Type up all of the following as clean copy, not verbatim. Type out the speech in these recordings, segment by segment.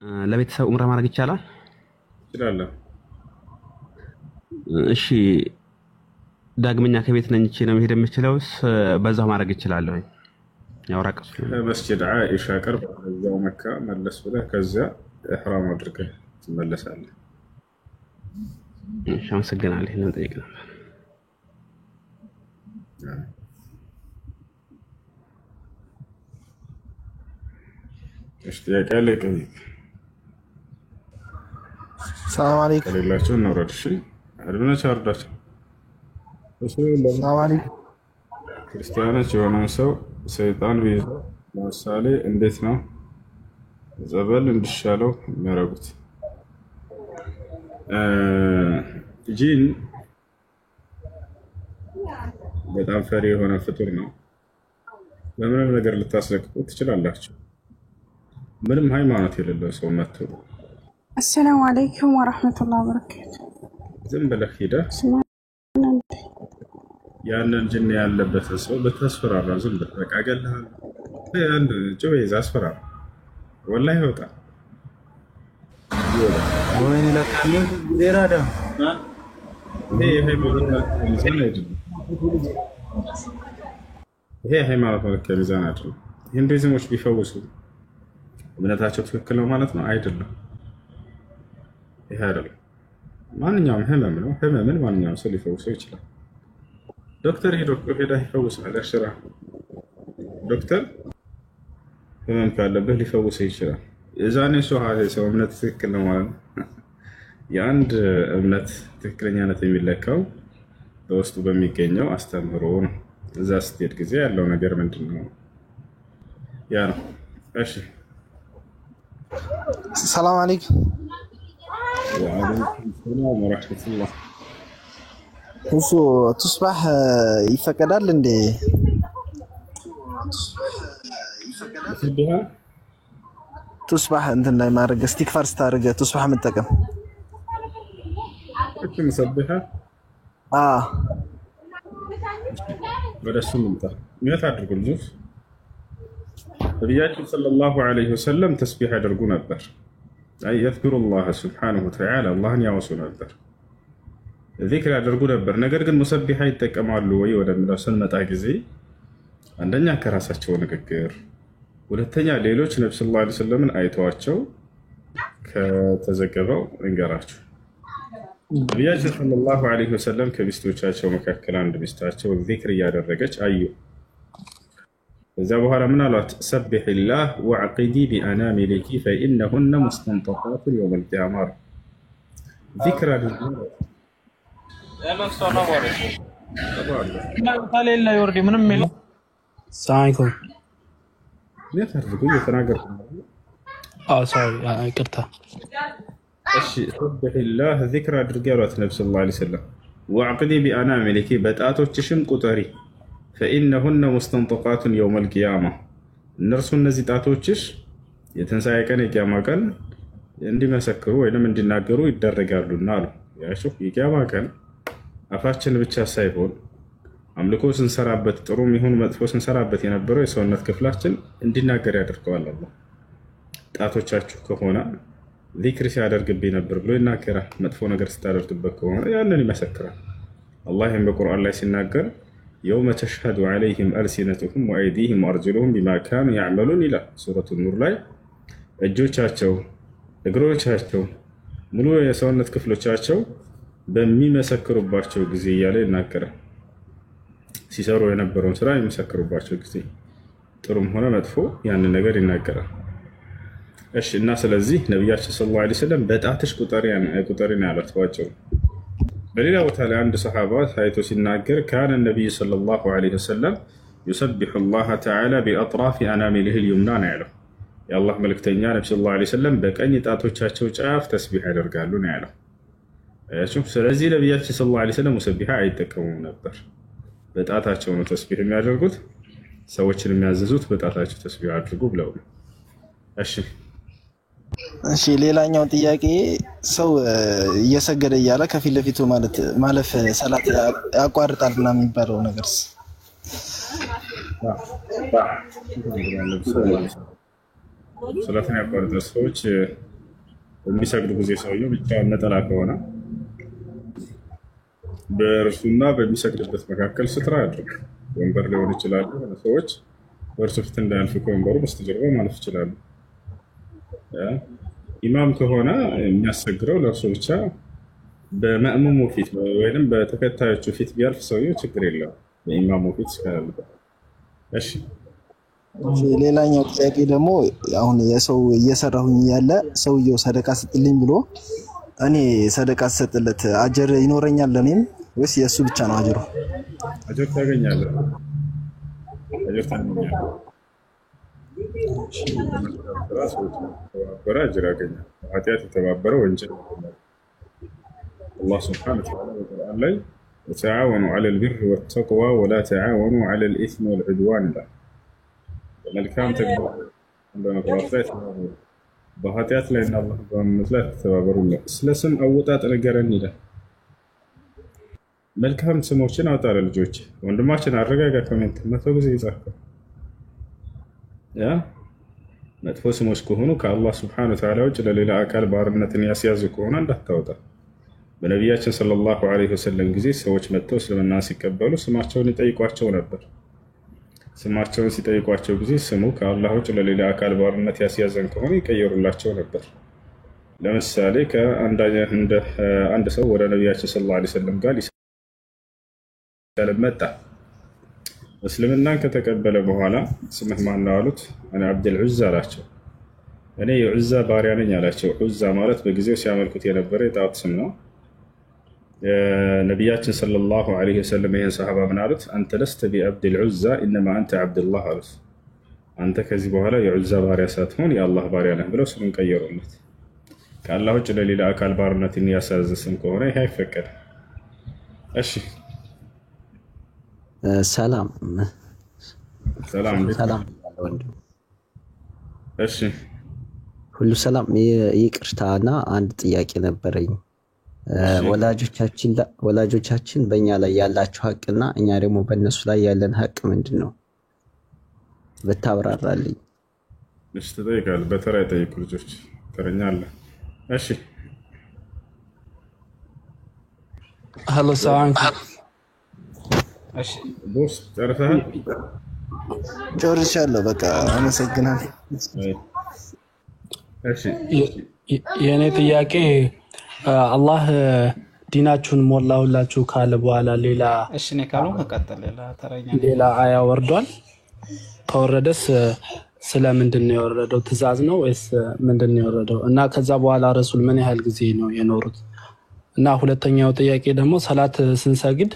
ለቤተሰብ ኡምራ ማድረግ ይቻላል? ይችላል። እሺ ዳግመኛ ከቤት ነኝቼ ነው መሄድ የምችለውስ በዛው ማድረግ እችላለሁ? ያው ራቀሱ መስጂድ ዓኢሻ ቅርብ እዛው መካ መለስ ብለህ ከዚያ ኢሕራም አድርገህ ትመለሳለህ። እሺ አመሰግናለሁ። ይሄንን ጠይቅ ነበር። እሺ ጥያቄ አለ? ሰላም አለይኩም። ከሌላቸው እናውረድ። እሺ አድምነች አርዳቸው። ሰላም አለይኩም። ክርስቲያኖች የሆነን ሰው ሰይጣን ቢይዘው ለምሳሌ እንዴት ነው ጸበል እንዲሻለው የሚያደርጉት? ጂን በጣም ፈሪ የሆነ ፍጡር ነው። በምንም ነገር ልታስለቅቁት ትችላላችሁ። ምንም ሃይማኖት የሌለው ሰው መጥቶ አሰላሙ አለይኩም ወራህመቱላሂ ወበረካቱ ዝም ብለህ ሄደህ ያንን ጅን ያለበትን ሰው ብታስፈራራ ዝም ብለህ በቃ ገለሃል። አንድ ጭቤ ይዘህ አስፈራራ፣ ወላሂ ይወጣል። ወይኔ ለካለ ሌራዳ ይሄ ሃይማኖት መለኪያ ሚዛን አይደለም። ሂንዱይዝሞች ቢፈውሱ እምነታቸው ትክክል ነው ማለት ነው? አይደለም። ይሄ አይደለም። ማንኛውም ህመም ነው። ህመምን ማንኛውም ሰው ሊፈውሰው ይችላል። ዶክተር ሄዳ ይፈውሳል። ያሽራ ዶክተር ህመም ካለብህ ሊፈውሰው ይችላል። የዛኔ ሰው እምነት ትክክል ነው ማለት ነው። የአንድ እምነት ትክክለኛነት የሚለካው በውስጡ በሚገኘው አስተምህሮ ነው። እዛ ስትሄድ ጊዜ ያለው ነገር ምንድን ነው? ያ ነው። እሺ ሰላም አለይኩም። ወአለይኩም ሰላም ወራህመቱላህ። እሱ ቱስባህ ይፈቀዳል እንዴ? ቱስባህ እንትን ላይ ማድረግ እስቲክፋር ስታደርግ ቱስባህ መጠቀም እቺ መስበህ ወደሱ ምንጣ ምን ታድርጉ ልጆች? ነቢያችን ሰለላሁ ዐለይሂ ወሰለም ተስቢህ ያደርጉ ነበር። አይ የዝኩሩላህ ሱብሓነሁ ወተዓላ አላህን ያወሱ ነበር፣ ዚክር ያደርጉ ነበር። ነገር ግን ሙሰቢሓ ይጠቀማሉ ወይ ወደሚለው ስንመጣ ጊዜ አንደኛ ከራሳቸው ንግግር፣ ሁለተኛ ሌሎች ነብዩ ሰለላሁ ዐለይሂ ወሰለምን አይተዋቸው ከተዘገበው እንገራችሁ። ነቢያችን ሰለላሁ ዐለይሂ ወሰለም ከሚስቶቻቸው መካከል አንድ ሚስታቸው ዚክር እያደረገች አዩ። ከዚያ በኋላ ምን አሏት? ሰቢሒላህ ወዐቂዲ ቢአናሚሊኪ ፈኢነሁነ ሙስተንጠቃቱን የውመል ቂያማ። ዚክር አድርጉ እየተናገርኩ ይቅርታ። እሺ ሰቢሒላህ ዚክር አድርጊ አሏት ነብዩ ሰለላሁ ዐለይሂ ወሰለም። ወዐቂዲ ቢአናሚሊኪ በጣቶችሽም ቁጠሪ ፈኢነሁነ ሙስተንጠቃቱን የውመል ቂያማ እነርሱ እነዚህ ጣቶችሽ የትንሣኤ ቀን የቂያማ ቀን እንዲመሰክሩ ወይም እንዲናገሩ ይደረጋሉና አሉ። ያሹፍ የቂያማ ቀን አፋችን ብቻ ሳይሆን አምልኮ ስንሰራበት ጥሩም ይሁን መጥፎ ስንሰራበት የነበረው የሰውነት ክፍላችን እንዲናገር ያደርገዋል። አላህ ጣቶቻችሁ ከሆነ ዚክር ሲያደርግብኝ ነበር ብሎ ይናገራል። መጥፎ ነገር ስታደርግበት ከሆነ ያንን ይመሰክራል። አላህ ይህም በቁርአን ላይ ሲናገር የውመ ተሽሀዱ ዐለይሂም አልሲነቱሁም ወአይዲሂም ወአርጁሉሁም ቢማ ካኑ ያዕመሉን ይላል ሱረቱ ኑር ላይ። እጆቻቸው፣ እግሮቻቸው፣ ሙሉ የሰውነት ክፍሎቻቸው በሚመሰክሩባቸው ጊዜ እያለ ይናገራል። ሲሰሩ የነበረውን ስራ የሚመሰክሩባቸው ጊዜ ጥሩም ሆነ መጥፎ ያንን ነገር ይናገራል። እሺ እና ስለዚህ ነቢያችን ሰለላሁ ዐለይሂ ወሰለም በጣትሽ ቁጠሪን ያሏት ባጭሩ። በሌላ ቦታ ላይ አንድ ሰሓባ ታይቶ ሲናገር ካነ ነቢዩ ሰለላሁ ዐለይሂ ወሰለም ዩሰቢሑ ላህ ተዓላ ቢአጥራፊ አናሚሊሂ ልዩምና ነው ያለው። የአላህ መልክተኛ ነቢ ሰለላሁ ዐለይሂ ወሰለም በቀኝ ጣቶቻቸው ጫፍ ተስቢሕ ያደርጋሉ ነው ያለው። ስለዚህ ነቢያችን ሰለላሁ ዐለይሂ ወሰለም ሙሰቢሓ አይጠቀሙም ነበር። በጣታቸው ነው ተስቢሕ የሚያደርጉት። ሰዎችን የሚያዘዙት በጣታቸው ተስቢሕ አድርጉ ብለው ነው። እሺ ሌላኛው ጥያቄ ሰው እየሰገደ እያለ ከፊት ለፊቱ ማለፍ ሰላት ያቋርጣል እና የሚባለው ነገርስ? ሰላትን ያቋርጣል። ሰዎች በሚሰግዱ ጊዜ ሰውየው ብቻውን ነጠላ ከሆነ በእርሱና በሚሰግድበት መካከል ስትራ ያድርግ። ወንበር ሊሆን ይችላል። ሰዎች በእርሱ ፊት እንዳያልፉ ከወንበሩ በስተጀርባ ማለፍ ይችላሉ። ኢማም ከሆነ የሚያሰግረው ለእርሱ ብቻ በመእሙሙ ፊት ወይም በተከታዮቹ ፊት ቢያልፍ ሰውየው ችግር የለውም። በኢማሙ ፊት እስካያልፍ። እሺ ሌላኛው ጥያቄ ደግሞ አሁን የሰው እየሰራሁኝ ያለ ሰውየው ሰደቃ ስጥልኝ ብሎ እኔ ሰደቃ ስሰጥለት አጀር ይኖረኛል ለኔም ወይስ የእሱ ብቻ ነው አጀሩ? አጀር ታገኛለህ። አጀር ታገኛለህ። የተባበረ አጀር ያገኛል። ኃጢአት የተባበረ ወንጀል ያገኛል። አላህ ሱብሓነሁ ወተዓላ በቁርአን ላይ ወተዓወኑ ዐለል ቢሪ ወተቅዋ ወላ ተዓወኑ ዐለል ኢስሚ ወልዑድዋን ይላል። በመልካም ተግባር በመፍራት ላይ ተባበሩ፣ በኃጢአት ላይ እና አላህን በማመፅ ላይ ተባበሩ። ስለ ስም አወጣጥ ንገረን ይላል። መልካም ስሞችን አውጣ ለልጆች። ወንድማችን አረጋጋ። ኮሜንት 100 ጊዜ ይጻፍከው። መጥፎ ስሞች ከሆኑ ከአላህ ሱብሓነሁ ወተዓላ ውጭ ለሌላ አካል ባርነትን ያስያዙ ከሆነ እንዳታወጣ። በነቢያችን ሰለላሁ ዐለይሂ ወሰለም ጊዜ ሰዎች መጥተው እስልምና ሲቀበሉ ስማቸውን ይጠይቋቸው ነበር። ስማቸውን ሲጠይቋቸው ጊዜ ስሙ ከአላህ ውጭ ለሌላ አካል ባርነት ያስያዘን ከሆነ ይቀየሩላቸው ነበር። ለምሳሌ አንድ ሰው ወደ ነቢያችን ሰለላሁ ዐለይሂ ወሰለም ጋር ሊሰልም መጣ። እስልምናን ከተቀበለ በኋላ ስምህ ማን ነው አሉት። እኔ አብዱል ዑዛ አላቸው። እኔ የዑዛ ባሪያ ነኝ አላቸው። ዑዛ ማለት በጊዜው ሲያመልኩት የነበረ የጣዖት ስም ነው። ነቢያችን ሰለላሁ ዐለይሂ ወሰለም ይህን ሰሃባ ምን አሉት? አንተ ለስተ ቢአብድል ዑዛ ኢነማ አንተ አብድላህ አሉት። አንተ ከዚህ በኋላ የዑዛ ባሪያ ሳትሆን የአላህ ባሪያ ነህ ብለው ስሙን ቀየሩለት። ከአላህ ውጭ ለሌላ አካል ባርነትን ያሳዘ ስም ከሆነ ይህ አይፈቀድም። እሺ ሰላም ሰላም ሰላም ወንድም። እሺ ሁሉ ሰላም። ይቅርታና አንድ ጥያቄ ነበረኝ። ወላጆቻችን በእኛ ላይ ያላቸው ሀቅና እኛ ደግሞ በእነሱ ላይ ያለን ሀቅ ምንድን ነው ብታብራራልኝ። እሺ ትጠይቃለህ። በተራ የጠይቁ ልጆች ተረኛ አለ። እሺ ሄሎ ሰላም። እሺ ቦስ ጨርሰሃል? ጨርሻለሁ። በቃ አመሰግናለሁ። እሺ የእኔ ጥያቄ አላህ ዲናችሁን ሞላሁላችሁ ካለ በኋላ ሌላ እሺ እኔ ካልሆንኩ መቀጠል ሌላ አያ ወርዷል። ከወረደስ ስለምንድን ነው የወረደው? ትእዛዝ ነው ወይስ ምንድን ነው የወረደው? እና ከዛ በኋላ ረሱል ምን ያህል ጊዜ ነው የኖሩት? እና ሁለተኛው ጥያቄ ደግሞ ሰላት ስንሰግድ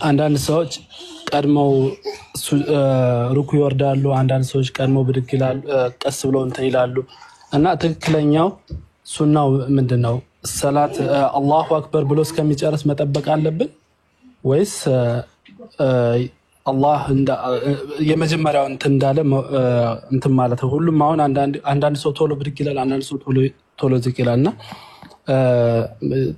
አንዳንድ ሰዎች ቀድመው ሩኩ ይወርዳሉ፣ አንዳንድ ሰዎች ቀድመው ብድግ ይላሉ፣ ቀስ ብለው እንትን ይላሉ። እና ትክክለኛው ሱናው ምንድን ነው? ሰላት አላሁ አክበር ብሎ እስከሚጨርስ መጠበቅ አለብን ወይስ አላህ የመጀመሪያው እንትን እንዳለ እንትን ማለት ነው? ሁሉም አሁን አንዳንድ ሰው ቶሎ ብድግ ይላል፣ አንዳንድ ሰው ቶሎ ዝቅ ይላል። እና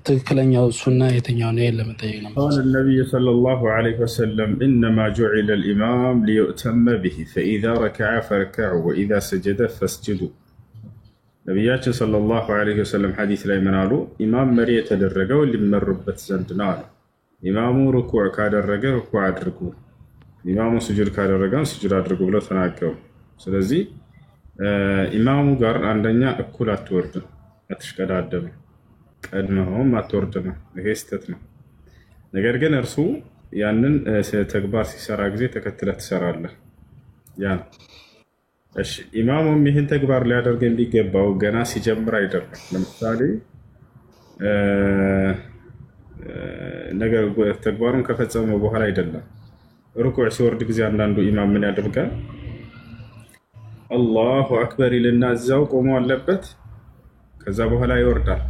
ትክክለኛው ሱና የትኛው ነው ለመጠየቅ ነው። قال النبي صلى الله عليه وسلم إنما جعل الإمام ليؤتم به فإذا ركع فاركعوا وإذا سجد فاسجدوا ነቢያችን ሰለላሁ ዐለይሂ ወሰለም ሐዲስ ላይ ምን አሉ? ኢማም መሪ የተደረገው ሊመሩበት ዘንድ ነው አሉ። ኢማሙ ሩኩዕ ካደረገ ሩኩዕ አድርጉ፣ ኢማሙ ስጁድ ካደረገ ስጁድ አድርጉ ብለው ተናገሩ። ስለዚህ ኢማሙ ጋር አንደኛ እኩል አትወርድም፣ አትሽቀዳደም፣ ቀድመውም አትወርድም። ይሄ ስህተት ነው። ነገር ግን እርሱ ያንን ተግባር ሲሰራ ጊዜ ተከትለህ ትሰራለህ። ያ እሺ ኢማሙም ይህን ተግባር ሊያደርግ የሚገባው ገና ሲጀምር አይደለም። ለምሳሌ ነገር ተግባሩን ከፈጸመ በኋላ አይደለም። ሩኩዕ ሲወርድ ጊዜ አንዳንዱ ኢማም ምን ያደርጋል? አላሁ አክበር ይልና እዛው ቆሞ አለበት፣ ከዛ በኋላ ይወርዳል።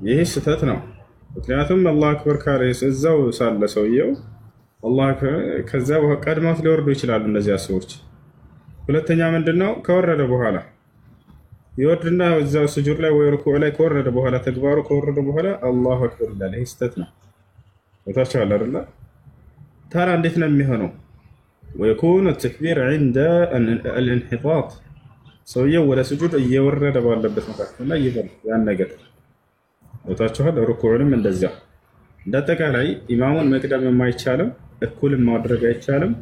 ይህ ስህተት ነው። ምክንያቱም አላሁ አክበር ካለ እዛው ሳለ ሰውየው ከዛ ቀድመውት ሊወርዱ ይችላሉ እነዚያ ሰዎች። ሁለተኛ ምንድነው? ከወረደ በኋላ ይወርድና እዛው ስጁድ ላይ ወይ ሩኩዕ ላይ ከወረደ በኋላ ተግባሩ ከወረደ በኋላ አላሁ አክበር ይላል። ይህ ስህተት ነው። ቦታቸው አይደለ? ታዲያ እንዴት ነው የሚሆነው? ወይኩኑ ተክቢር عند الانحطاط ሰውየው ወደ ስጁድ እየወረደ ባለበት መካከል ላይ ይበል ያን ነገር ወጣችኋል። ሩኩዕንም እንደዚያ እንዳጠቃላይ ኢማሙን መቅደም የማይቻልም እኩልም ማድረግ አይቻልም።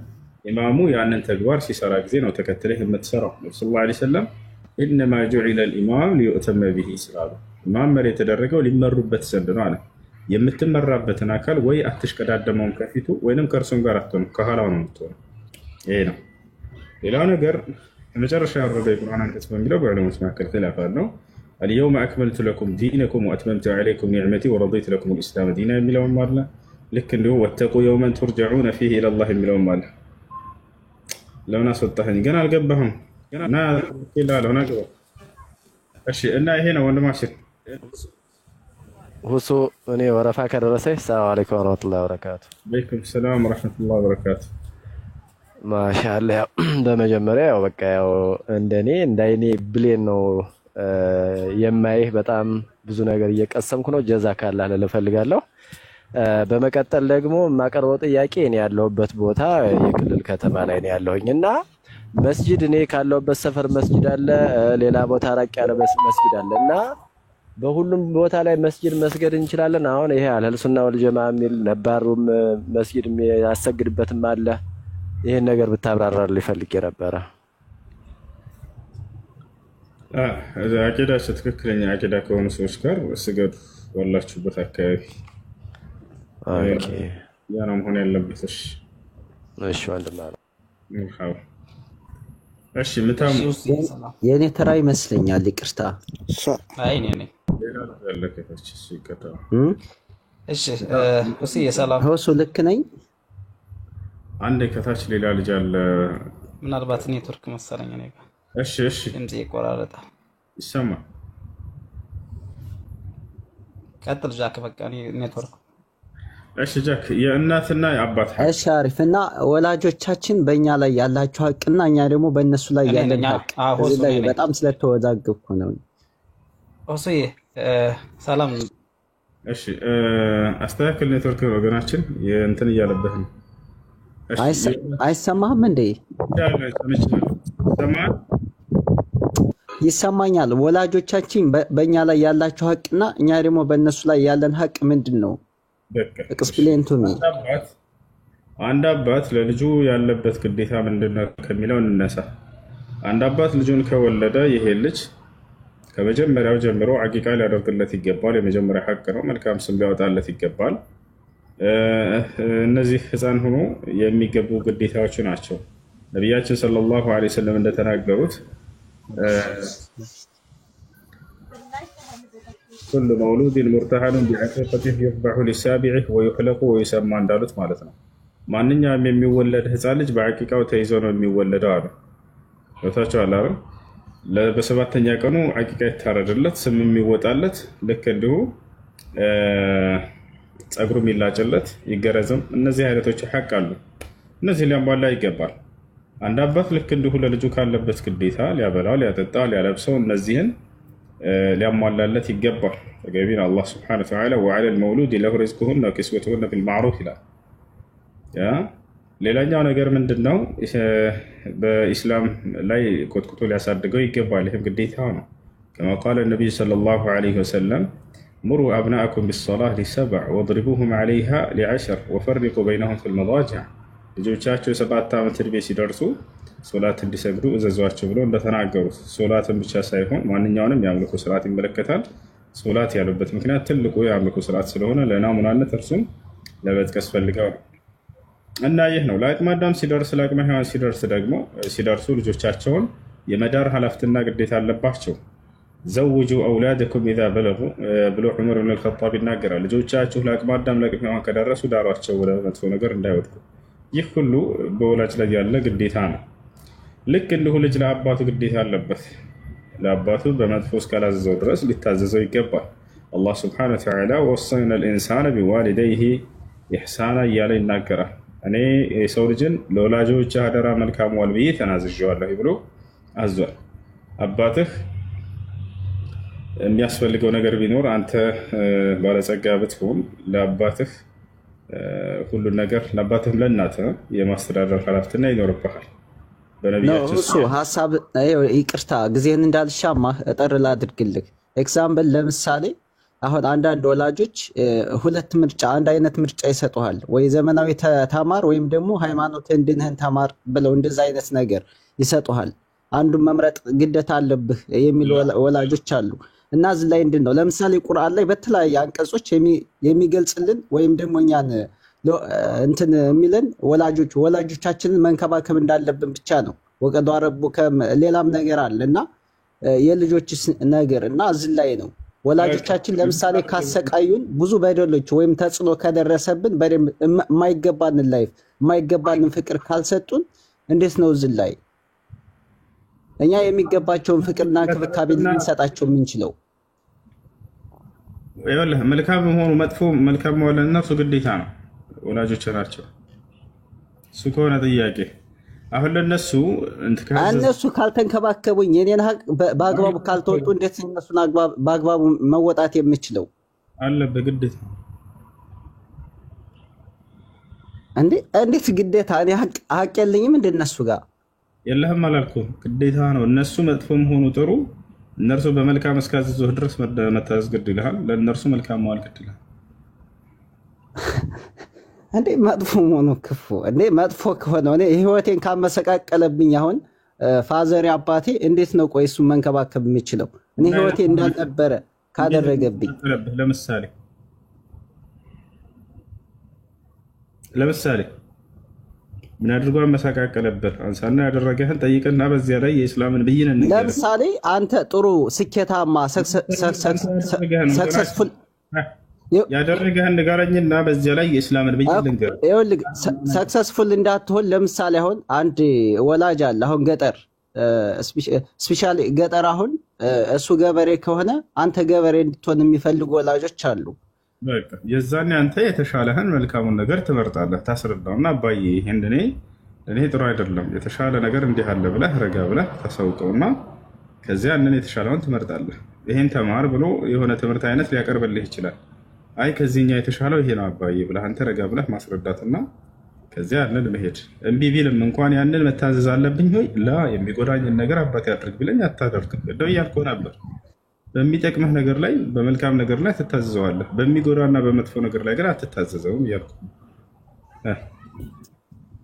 ኢማሙ ያንን ተግባር ሲሰራ ጊዜ ነው ተከትለህ የምትሰራው። ነብዩ ሰለላሁ ዐለይሂ ወሰለም ኢነማ ጁዒለ አልኢማም ሊዩእተመ ቢሂ ስላሉ ኢማም መሪ የተደረገው ሊመሩበት ዘንድ ነው አለ። የምትመራበትን አካል ወይ አትሽቀዳደመውም ከፊቱ ወይንም ከእርሱም ጋር አትሆንም ከኋላው ነው የምትሆነው። ይሄ ነው። ሌላው ነገር መጨረሻ ያወረደ የቁርአን አንቀጽ በሚለው በዑለሞች መካከል ኺላፍ አለው። አልየውመ አክመልቱ ለኩም ዲነኩም ወአትመምቱ ዐለይኩም ኒዕመቲ ወረዲቱ ለኩም አልኢስላመ ዲና የሚለውም አለ። ልክ እንዲሁ ወተቁ የውመን ቱርጀዑነ ፊሂ ኢለላህ የሚለውም አለ። ለምን አስወጣኸኝ? ገና አልገባህም። እና ይላል ገባ። እሺ እና ይሄ ነው ወንድማችን ሁሱ እኔ ወረፋ ከደረሰኝ ሰላም አለይኩም ወራህመቱላሂ ወበረካቱ። ወአለይኩም ሰላም ወራህመቱላሂ ወበረካቱ። ማሻአላህ በመጀመሪያ ያው በቃ ያው እንደኔ እንዳይኔ ብሌን ነው የማይህ በጣም ብዙ ነገር እየቀሰምኩ ነው። ጀዛካላህ ልል እፈልጋለሁ። በመቀጠል ደግሞ የማቀርበው ጥያቄ እኔ ያለሁበት ቦታ የክልል ከተማ ላይ ነው ያለሁኝ እና መስጂድ እኔ ካለሁበት ሰፈር መስጂድ አለ፣ ሌላ ቦታ ራቅ ያለ መስጂድ አለ እና በሁሉም ቦታ ላይ መስጂድ መስገድ እንችላለን። አሁን ይሄ አህለል ሱና ወል ጀማዓ የሚል ነባሩም መስጂድ የሚያሰግድበትም አለ። ይሄን ነገር ብታብራራልኝ ፈልጌ ነበረ። አቂዳቸው ትክክለኛ አቂዳ ከሆኑ ሰዎች ጋር ስገዱ ባላችሁበት አካባቢ። ያ ነው መሆን ያለበት። እሺ ወንድም አለ። እሺ ምታሙ የኔ ተራ ይመስለኛል። ይቅርታ። አይ እኔ ነኝ። እሺ እሺ የሰላም ሁሱ ልክ ነኝ። አንድ ከታች ሌላ ልጅ አለ። ምናልባት ኔትወርክ መሰለኝ እኔ ጋር። እሺ እሺ ድምጽ ይቆራረጣል። ይሰማል። ቀጥል ጃክ። በቃ ኔትወርክ። እሺ ጃክ የእናትና የአባት ሐቅ። እሺ አሪፍ። እና ወላጆቻችን በእኛ ላይ ያላቸው ሐቅና እኛ ደግሞ በእነሱ ላይ ያለን ሐቅ እዚህ ላይ በጣም ስለተወዛገብኩ ነው። ኦሶዬ ሰላም። እሺ አስተካክል ኔትወርክ ወገናችን የእንትን እያለበት ነው። አይሰማህም እንዴ? ይሰማኛል። ወላጆቻችን በእኛ ላይ ያላቸው ሐቅና እኛ ደግሞ በእነሱ ላይ ያለን ሐቅ ምንድን ነው? ኤክስፕሌን ቱ ሚ። አንድ አባት ለልጁ ያለበት ግዴታ ምንድነው ከሚለው እንነሳ። አንድ አባት ልጁን ከወለደ ይሄ ልጅ ከመጀመሪያው ጀምሮ አቂቃ ሊያደርግለት ይገባል። የመጀመሪያ ሐቅ ነው። መልካም ስም ሊያወጣለት ይገባል። እነዚህ ህፃን ሆኖ የሚገቡ ግዴታዎች ናቸው። ነቢያችን ሰለላሁ ዐለይሂ ወሰለም እንደተናገሩት ኩሉ መውሉድን ሙርተሐኑን ቢዐቂቀቲሂ ዩዝበሑ ሊሳቢዒህ ወዩሕለቁ ወዩሰማ እንዳሉት ማለት ነው። ማንኛውም የሚወለድ ህፃን ልጅ በአቂቃው ተይዞ ነው የሚወለደው አሉ። ቦታቸዋል አይደል? በሰባተኛ ቀኑ አቂቃ ይታረድለት፣ ስም የሚወጣለት፣ ልክ እንዲሁ ጸጉሩ የሚላጭለት፣ ይገረዝም። እነዚህ አይነቶች ሐቅ አሉ። እነዚህ ሊያሟላ ይገባል። አንድ አባት ልክ እንዲሁ ለልጁ ካለበት ግዴታ ሊያበላው፣ ሊያጠጣው፣ ሊያለብሰው እነዚህን ሊያሟላለት ይገባል። ተገቢ ነው። አላህ ሱብሓነሁ ወተዓላ ወዐለል መውሉድ ለሁ ሪዝቁሁነ ወኪስወቱሁነ ቢልማዕሩፍ ይላል። ሌላኛው ነገር ምንድን ነው? በኢስላም ላይ ኮትኩቶ ሊያሳድገው ይገባል። ይህም ግዴታ ነው። ከማ ቃለ ነቢዩ ሰለላሁ ዐለይሂ ወሰለም ሙሩ አብናአኩም ቢሰላህ ሊሰብዕ ወድሪቡሁም ዐለይሃ ሊዐሽር ወፈሪቁ በይነሁም ፊል መዳጅዕ። ልጆቻቸው የ7 ዓመት ዕድሜ ሲደርሱ ሶላት እንዲሰግዱ እዘዟቸው ብለው እንደተናገሩት ሶላትን ብቻ ሳይሆን ማንኛውንም የአምልኮ ስርዓት ይመለከታል። ሶላት ያሉበት ምክንያት ትልቁ የአምልኮ ስርዓት ስለሆነ ለናሙናነት እርሱም ለመጥቀስ ፈልገው ነው። እና ይህ ነው ለአቅመ አዳም ሲደርስ፣ ለአቅመ ሔዋን ሲደርሱ ልጆቻቸውን የመዳር ኃላፊነትና ግዴታ አለባቸው። ዘውጁ አውላደኩም ኢዛ በለጉ ብሎ ዑመር ብን አልኸጣብ ይናገራል። ልጆቻችሁ ለአቅመ አዳም ለአቅመ ሔዋን ከደረሱ ዳሯቸው ወደ መጥፎ ነገር እንዳይወድቁ። ይህ ሁሉ በወላጅ ላይ ያለ ግዴታ ነው። ልክ እንዲሁ ልጅ ለአባቱ ግዴታ አለበት። ለአባቱ በመጥፎ እስካላዘዘው ድረስ ሊታዘዘው ይገባል። አላህ ሱብሓነሁ ወተዓላ ወሰይና ልኢንሳነ ቢዋሊደይሂ ኢሕሳና እያለ ይናገራል። እኔ የሰው ልጅን ለወላጆች አደራ መልካም ዋል ብዬ ተናዝዤዋለሁ ብሎ አዟል። አባትህ የሚያስፈልገው ነገር ቢኖር አንተ ባለጸጋ ብትሆን ለአባትህ ሁሉን ነገር ለአባትህም ለእናትህ የማስተዳደር ኃላፊነት ይኖርብሃል። በነቢያችን እሱ ሀሳብ ይቅርታ፣ ጊዜህን እንዳልሻማ እጠር ላድርግልህ። ኤግዛምፕል ለምሳሌ አሁን አንዳንድ ወላጆች ሁለት ምርጫ፣ አንድ አይነት ምርጫ ይሰጡሃል። ወይ ዘመናዊ ተማር ወይም ደግሞ ሃይማኖትህን ድንህን ተማር ብለው እንደዛ አይነት ነገር ይሰጡሃል። አንዱን መምረጥ ግዴታ አለብህ የሚሉ ወላጆች አሉ። እና እዚህ ላይ እንድን ነው ለምሳሌ ቁርአን ላይ በተለያየ አንቀጾች የሚገልጽልን ወይም ደግሞ እኛን እንትን የሚለን ወላጆቻችንን መንከባከብ እንዳለብን ብቻ ነው። ወቀዷ ረቡከ ሌላም ነገር አለ እና የልጆች ነገር እና እዚህ ላይ ነው ወላጆቻችን ለምሳሌ ካሰቃዩን ብዙ በደሎች ወይም ተጽዕኖ ከደረሰብን የማይገባንን ላይፍ የማይገባንን ፍቅር ካልሰጡን እንዴት ነው እዚህ ላይ እኛ የሚገባቸውን ፍቅርና እንክብካቤ ልንሰጣቸው የምንችለው? ይኸውልህ መልካም መሆኑ መጥፎ መልካም መሆኑ ለእነርሱ ግዴታ ነው፣ ወላጆች ናቸው። እሱ ከሆነ ጥያቄ አሁን ለነሱ እነሱ ካልተንከባከቡኝ የኔን ሀቅ በአግባቡ ካልተወጡ እንዴት እነሱን በአግባቡ መወጣት የምችለው? አለበት ግዴታ። እንዴት ግዴታ? እኔ ሀቅ የለኝም እንደነሱ ጋር የለህም አላልኩም። ግዴታ ነው። እነሱ መጥፎ መሆኑ ጥሩ፣ እነርሱ በመልካም እስካዘዙህ ድረስ መታዘዝ ግድ ይልሃል። ለእነርሱ መልካም መዋል ግድ ይልሃል። እንዴ መጥፎ መሆኑ ክፉ እንዴ መጥፎ ከሆነ እኔ ህይወቴን ካመሰቃቀለብኝ አሁን ፋዘሪ አባቴ እንዴት ነው ቆይ እሱን መንከባከብ የምችለው? እኔ ህይወቴ እንዳልነበረ ካደረገብኝ ለምሳሌ ምን አድርጎ አመሰቃቀለበት? አንሳና ያደረገህን ጠይቅና በዚያ ላይ የእስላምን ብይን እንገር። ለምሳሌ አንተ ጥሩ ስኬታማ ሰክሰስፉል ያደረገህን ንገረኝና በዚያ ላይ የእስላምን ብይን ልንገር። ይኸውልህ ሰክሰስፉል እንዳትሆን ለምሳሌ አሁን አንድ ወላጅ አለ አሁን ገጠር ስፔሻሊ ገጠር አሁን እሱ ገበሬ ከሆነ አንተ ገበሬ እንድትሆን የሚፈልጉ ወላጆች አሉ። በቃ የዛኔ አንተ የተሻለህን መልካሙን ነገር ትመርጣለህ። ታስረዳውና አባዬ ይሄ እንደኔ ጥሩ አይደለም፣ የተሻለ ነገር እንዲህ አለ ብለህ ረጋ ብለህ ታሳውቀውና ከዚያ ያንን የተሻለውን ትመርጣለህ። ይሄን ተማር ብሎ የሆነ ትምህርት አይነት ሊያቀርብልህ ይችላል። አይ ከዚህኛ የተሻለው ይሄ ነው አባዬ ብለህ አንተ ረጋ ብለህ ማስረዳትና ከዚያ ያንን መሄድ። እምቢ ቢልም እንኳን ያንን መታዘዝ አለብኝ ሆይ ላ የሚጎዳኝን ነገር አባቴ አድርግ ብለኝ አታደርግም እንደው እያልኩህ ነበር። በሚጠቅምህ ነገር ላይ በመልካም ነገር ላይ ትታዘዘዋለህ፣ በሚጎዳና በመጥፎ ነገር ላይ ግን አትታዘዘውም እያልኩ።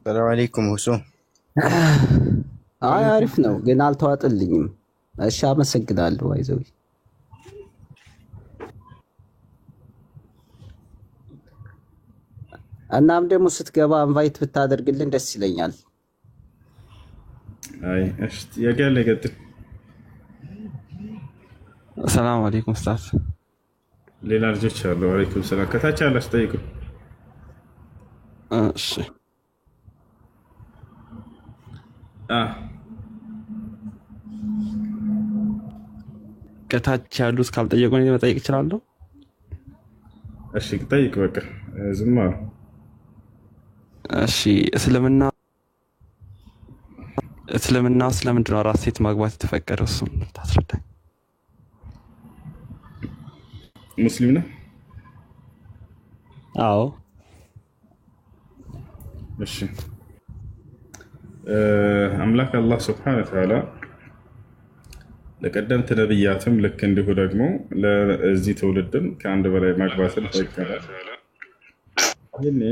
ሰላም አለይኩም ሁሱ። አይ አሪፍ ነው ግን አልተዋጥልኝም። እሺ አመሰግናለሁ። አይዞህ። እናም ደግሞ ስትገባ ኢንቫይት ብታደርግልን ደስ ይለኛል። አይ እሺ ጥያቄ አለ ይቀጥል። ሰላም አለይኩም ኡስታዝ። ሌላ ልጆች አሉ። አለይኩም ሰላም። ከታች አላስ ጠይቁ። እሺ ከታች ያሉት ካልጠየቁ ነው መጠየቅ እችላለሁ? እሺ ጠይቅ። በቃ ዝም አሉ። እሺ እስልምና ስለምንድን ነው አራት ሴት ማግባት የተፈቀደው? እሱን ታስረዳኝ። ሙስሊም ነህ? አዎ። እሺ አምላክ አላህ ሱብሓነሁ ወተዓላ ለቀደምት ነብያትም ልክ እንዲሁ ደግሞ ለዚህ ትውልድም ከአንድ በላይ ማግባትን ፈቀደ። ይህን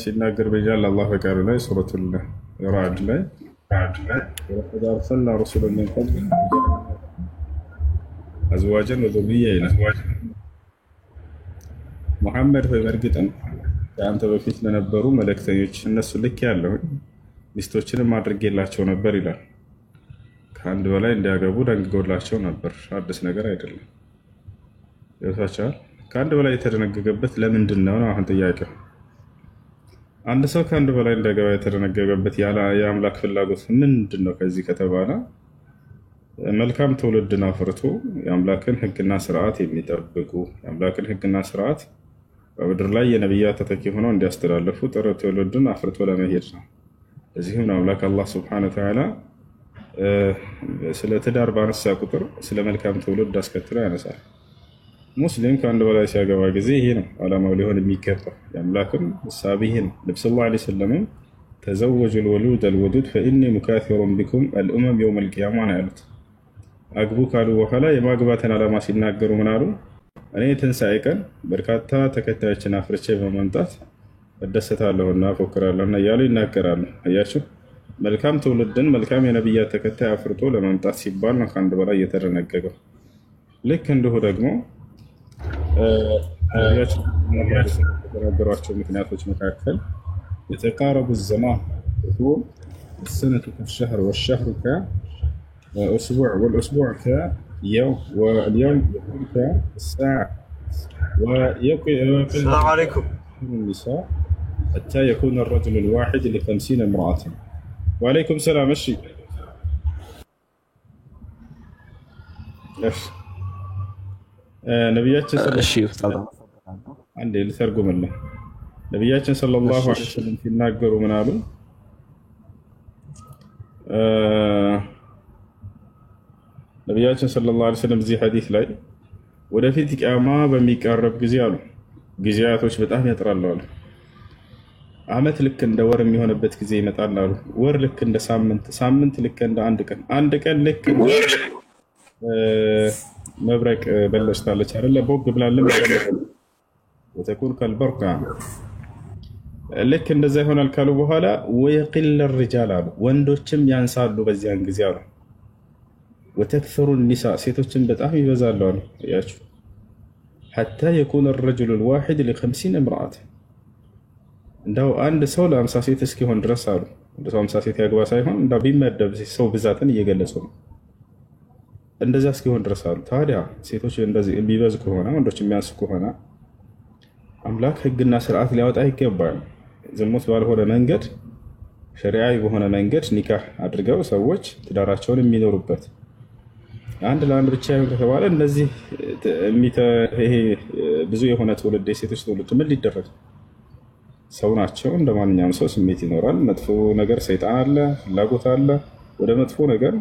ሲናገር በጃል አላህ በቃሉ ላይ ሱረቱል ራዕድ ላይ ወለቀድ አርሰልና ረሱለን ሚን ቀብሊክ አዝዋጀን ወዙርያ ይላል። ሙሐመድ ሆይ በእርግጥም ከአንተ በፊት ለነበሩ መልእክተኞች እነሱ ልክ ያለሁኝ ሚስቶችንም አድርጌላቸው ነበር ይላል። ከአንድ በላይ እንዲያገቡ ደንግጎላቸው ነበር። አዲስ ነገር አይደለም። ይወታቻል። ከአንድ በላይ የተደነገገበት ለምንድን ነው? አሁን ጥያቄው አንድ ሰው ከአንድ በላይ እንዲያገባ የተደነገገበት የአምላክ ፍላጎት ምንድን ነው? ከዚህ ከተባለ መልካም ትውልድን አፍርቶ የአምላክን ሕግና ስርዓት የሚጠብቁ የአምላክን ሕግና ስርዓት በምድር ላይ የነቢያት ተተኪ ሆነው እንዲያስተላልፉ ጥሩ ትውልድን አፍርቶ ለመሄድ ነው። እዚህም ነው አምላክ አላህ ሱብሓነሁ ወተዓላ ስለ ትዳር ባነሳ ቁጥር ስለ መልካም ትውልድ አስከትሎ ያነሳል። ሙስሊም ከአንድ በላይ ሲያገባ ጊዜ ይሄ ነው ዓላማው ሊሆን የሚገባው። የአምላክም እሳቤ ይሄ ነው። ነብዩ ሰለላሁ ዐለይሂ ወሰለም ተዘወጁ ልወሉድ አልወዱድ ፈኢኒ ሙካሲሩን ቢኩም አልኡመም የውም አልቂያማ ነው ያሉት። አግቡ ካሉ በኋላ የማግባትን ዓላማ ሲናገሩ ምን አሉ? እኔ ትንሣኤ ቀን በርካታ ተከታዮችን አፍርቼ በመምጣት እደሰታለሁና ፎክራለሁና እያሉ ይናገራሉ። አያችሁ፣ መልካም ትውልድን መልካም የነቢያት ተከታይ አፍርቶ ለመምጣት ሲባል ነው ከአንድ በላይ እየተደነገገው። ልክ እንዲሁ ደግሞ ነቢያችን ከተናገሯቸው ምክንያቶች መካከል የተቃረቡ ዘማን السنة كالشهر والشهر كأسبوع والأسبوع كيوم واليوم كالساعة السلام عليكم. النساء حتى يكون الرجل الواحد ل50 امرأة. وعليكم السلام. مشي ነቢያችን አንዴ ልተርጉምልህ። ነቢያችን ሰለላሁ ዐለይሂ ወሰለም ሲናገሩ ምን አሉ? ነቢያችን ሰለላሁ ዐለይሂ ወሰለም እዚህ ሐዲስ ላይ ወደፊት ቂያማ በሚቃረብ ጊዜ አሉ ጊዜያቶች በጣም ያጥራሉ አሉ። ዓመት ልክ እንደ ወር የሚሆንበት ጊዜ ይመጣል አሉ። ወር ልክ እንደ ሳምንት፣ ሳምንት ልክ እንደ አንድ ቀን፣ አንድ ቀን ልክ መብረቅ በለሽታለች አይደለ? ቦግ ብላለም ወተኩን ከልበርቃ ልክ እንደዛ ይሆናል ካሉ በኋላ ወየቂል الرجال አሉ ወንዶችም ያንሳሉ በዚያን ጊዜ አሉ። ወተክثሩ النساء ሴቶችም በጣም ይበዛሉ አሉ። ያያችሁ حتى يكون الرجل الواحد ل50 امرأة እንደው አንድ ሰው ለ50 ሴት እስኪሆን ድረስ አሉ። እንደው 50 ሴት ያግባ ሳይሆን እንደው ቢመደብ ሰው ብዛትን እየገለጹ ነው። እንደዛ እስኪሆን ድረስ አሉ። ታዲያ ሴቶች እንደዚህ የሚበዙ ከሆነ ወንዶች የሚያንሱ ከሆነ አምላክ ህግና ስርዓት ሊያወጣ ይገባል። ዝሙት ባልሆነ መንገድ ሸሪዓዊ በሆነ መንገድ ኒካህ አድርገው ሰዎች ትዳራቸውን የሚኖሩበት አንድ ለአንድ ብቻ ይሁን ከተባለ እነዚህ ይሄ ብዙ የሆነ ትውልድ የሴቶች ትውልድ ምን ሊደረግ? ሰው ናቸው። እንደማንኛውም ሰው ስሜት ይኖራል። መጥፎ ነገር ሰይጣን አለ፣ ፍላጎት አለ። ወደ መጥፎ ነገር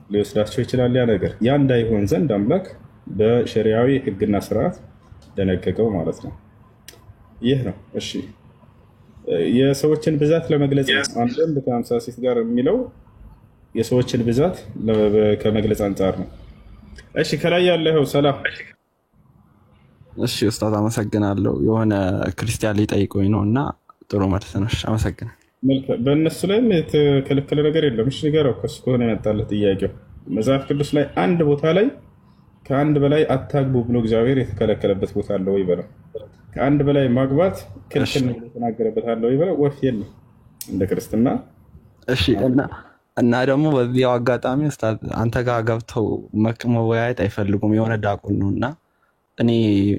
ሊወስዳቸው ይችላል። ያ ነገር ያ እንዳይሆን ዘንድ አምላክ በሸሪዓዊ ህግና ስርዓት ደነገገው ማለት ነው። ይህ ነው። እሺ የሰዎችን ብዛት ለመግለጽ አንድ ከ50 ሴት ጋር የሚለው የሰዎችን ብዛት ከመግለጽ አንፃር ነው። እሺ ከላይ ያለው ሰላም። እሺ ኡስታዝ አመሰግናለሁ። የሆነ ክርስቲያን ሊጠይቁኝ ነው እና ጥሩ መልስ ነው። እሺ አመሰግናለሁ። በእነሱ ላይም የተከለከለ ነገር የለም። እሺ ንገረው። ከሱ ከሆነ ያመጣለት ጥያቄው መጽሐፍ ቅዱስ ላይ አንድ ቦታ ላይ ከአንድ በላይ አታግቡ ብሎ እግዚአብሔር የተከለከለበት ቦታ አለ ወይ በለው። ከአንድ በላይ ማግባት ክልክል ነው የተናገረበት አለ ወይ በለው። ወፍ የለም እንደ ክርስትና። እሺ እና ደግሞ በዚያው አጋጣሚ ኡስታዝ አንተ ጋር ገብተው መወያየት አይፈልጉም። የሆነ ዳቁን ነውና እኔ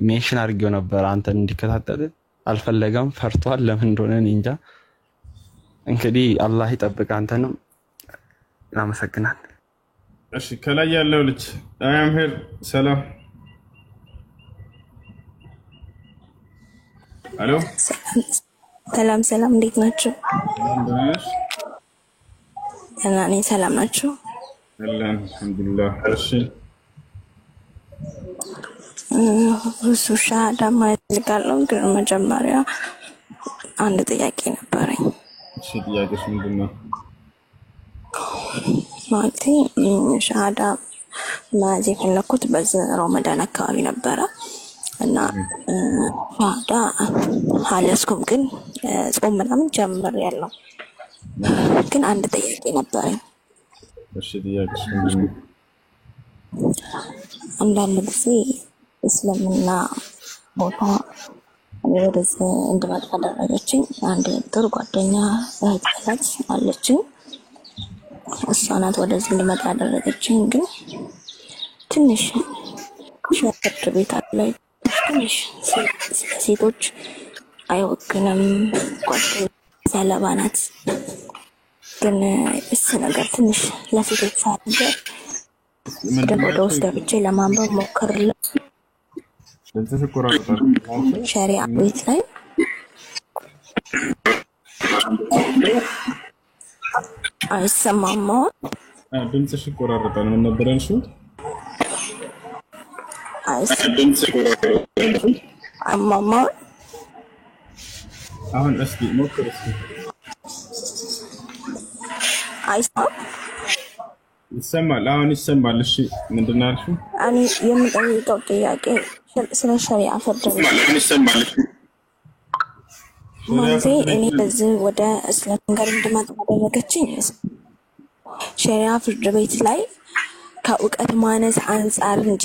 ሜንሽን አድርጌው ነበር አንተን እንዲከታተል አልፈለገም፣ ፈርቷል። ለምን እንደሆነ እኔ እንጃ። እንግዲህ አላህ ይጠብቅ አንተንም። እናመሰግናለን። እሺ ከላይ ያለው ልጅ አያምሄር ሰላም። አሎ ሰላም ሰላም፣ እንዴት ናችሁ? ደህና ነኝ። ሰላም ናችሁ? አለን አልሐምዱሊላህ። እሺ ብዙ ሻሃዳ ማለት እፈልጋለሁ፣ ግን መጀመሪያ አንድ ጥያቄ ነበረኝ። እሺ ጥያቄሽ ምንድን ነው? ማለቴ ሻሃዳ ማለት የፈለኩት በዚህ ረመዳን አካባቢ ነበረ እና ሻሃዳ አልያዝኩም፣ ግን ጾም ምናምን ጀምሬያለሁ። ግን አንድ ጥያቄ ነበረኝ። እሺ ጥያቄሽ ምንድን ነው? አንዳንድ ጊዜ እስልምና ቦታ እኔ ወደዚህ እንድመጣ ያደረገችኝ አንድ ጥሩ ጓደኛ እህት አለችኝ። እሷ ናት ወደዚህ እንድመጣ ያደረገችኝ። ግን ትንሽ ፍርድ ቤት አለ፣ ትንሽ ሴቶች አይወክንም፣ ጓደኛ ሰለባ ናት። ግን እሱ ነገር ትንሽ ለሴቶች ሳይሆን ወደ ውስጥ ገብቼ ለማንበብ ሞክርልኝ። ሸሪዓ ቤት ላይ አይሰማም። ድምፅሽ ይቆራረጣል። ምን ነበር ያልሽው? አይሰማም። አሁን እስኪ ሞክር እስኪ አይሰማም? ይሰማል። አሁን ይሰማል። እሺ ምንድን ነው ያልሽው? እኔ የምጠይቀው ጥያቄ ስለ ሸሪዓ ፍርድ ቤት ማለቴ እኔ በዚህ ወደ እስልምና ጋር እንድመጣ ያደረገችኝ ሸሪዓ ፍርድ ቤት ላይ ከእውቀት ማነስ አንጻር እንጂ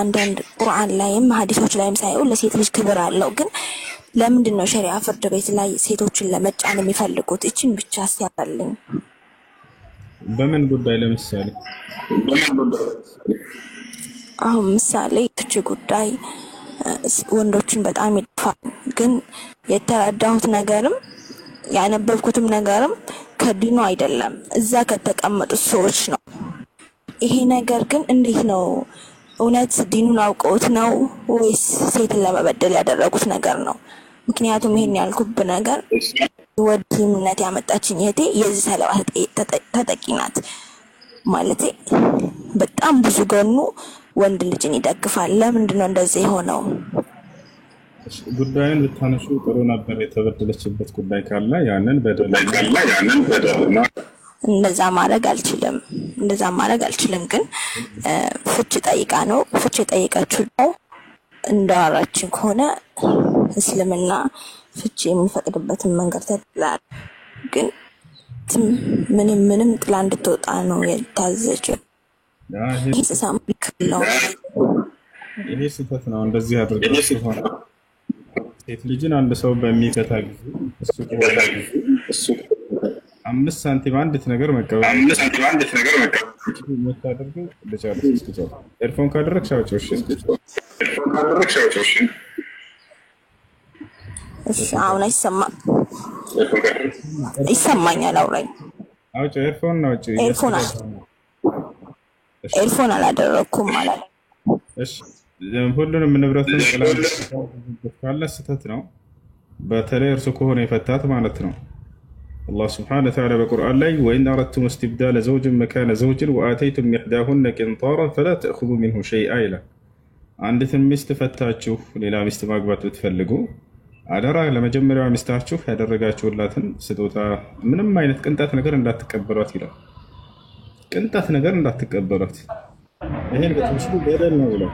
አንዳንድ ቁርአን ላይም ሐዲሶች ላይም ሳይው ለሴት ልጅ ክብር አለው። ግን ለምንድን ነው ሸሪዓ ፍርድ ቤት ላይ ሴቶችን ለመጫን የሚፈልጉት? እቺን ብቻ ሲያፈልኝ። በምን ጉዳይ? ለምሳሌ አሁን ምሳሌ ፍቺ ጉዳይ ወንዶችን በጣም ይደፋል። ግን የተረዳሁት ነገርም ያነበብኩትም ነገርም ከዲኑ አይደለም፣ እዛ ከተቀመጡት ሰዎች ነው። ይሄ ነገር ግን እንዴት ነው? እውነት ዲኑን አውቀውት ነው ወይስ ሴትን ለመበደል ያደረጉት ነገር ነው? ምክንያቱም ይሄን ያልኩብ ነገር ወደ እምነት ያመጣችኝ እህቴ የዚህ ሰለባ ተጠቂ ናት። ማለቴ በጣም ብዙ ገኑ ወንድ ልጅን ይደግፋል። ለምንድን ነው እንደዚህ የሆነው? ጉዳዩን ብታነሹ ጥሩ ነበር። የተበደለችበት ጉዳይ ካለ ያንን በደል እንደዛ ማድረግ አልችልም። ግን ፍቺ ጠይቃ ነው። ፍቺ ጠይቃችሁ ነው እንዳወራችን ከሆነ እስልምና ፍቺ የሚፈቅድበትን መንገድ ተጥላል። ግን ምንም ጥላ እንድትወጣ ነው የታዘዘችው። ይህ ስህተት ነው። እንደዚህ አድርገው ሲሆን ሴት ልጅን አንድ ሰው በሚፈታ ጊዜ እሱ 5 ሳንቲም አንዲት ነገር መቀበል የምታደርገው ልጨርስ እስኪጨርስ። ኤርፎን ካደረግሽ አውጪው። እሺ አሁን አይሰማም? ይሰማኛል። አውራኝ። አውጪው። ኤርፎን ነው። አውጪው። ኤርፎን አላደረኩም ማለት። እሺ ሁሉንም ንብረቱን ጥላል ካለ ስህተት ነው። በተለይ እርሱ ከሆነ የፈታት ማለት ነው። አላህ ስብሐነሁ ወተዓላ በቁርአን ላይ ወኢን አረድቱም ኢስቲብዳለ ዘውጅን መካነ ዘውጅን ወአተይቱም ኢሕዳሁነ ቂንጣራን ፈላ ተእኹዙ ሚንሁ ሸይአ ይላል። አንዲትን ሚስት ፈታችሁ ሌላ ሚስት ማግባት ብትፈልጉ አደራ ለመጀመሪያዋ ሚስታችሁ ያደረጋችሁላትን ስጦታ ምንም አይነት ቅንጣት ነገር እንዳትቀበሏት ይላል። ቅንጣት ነገር እንዳትቀበሏት። ይሄን በትንሹ በደል ነው ብለው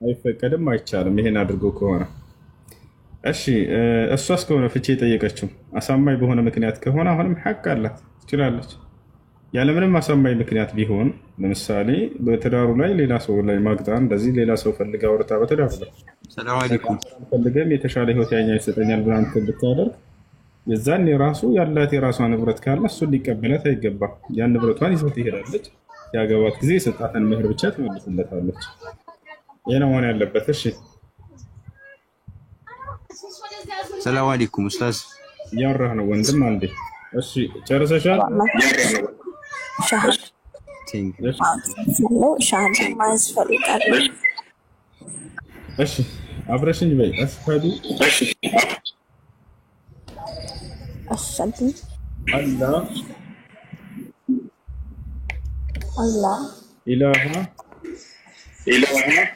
አይፈቀድም፣ አይቻልም። ይሄን አድርጎ ከሆነ እሺ። እሷስ ከሆነ ፍቺ የጠየቀችው አሳማኝ በሆነ ምክንያት ከሆነ አሁንም ሐቅ አላት፣ ትችላለች። ያለምንም አሳማኝ ምክንያት ቢሆን ለምሳሌ በትዳሩ ላይ ሌላ ሰው ላይ ማግጣ እንደዚህ ሌላ ሰው ፈልጋ ወርታ በትዳሩ ላይ ሰላም አለይኩም ፈልገም የተሻለ ህይወት ያኛ ይሰጠኛል ብላ እንትን ብታደርግ የዛን የራሱ ያላት የራሷ ንብረት ካለ እሱን ሊቀበላት አይገባም። ያን ንብረቷን ይዘት ትሄዳለች። ያገባት ጊዜ የሰጣትን ምህር ብቻ ትመልስለታለች። ይሄ ነው መሆን ያለበት። እሺ ሰላም አለይኩም ኡስታዝ። እያወራህ ነው ወንድም አንዴ። እሺ ጨርሰሻል? እሺ አብረሽኝ በይ። አሽሀዱ አላህ ኢላሃ ኢለላህ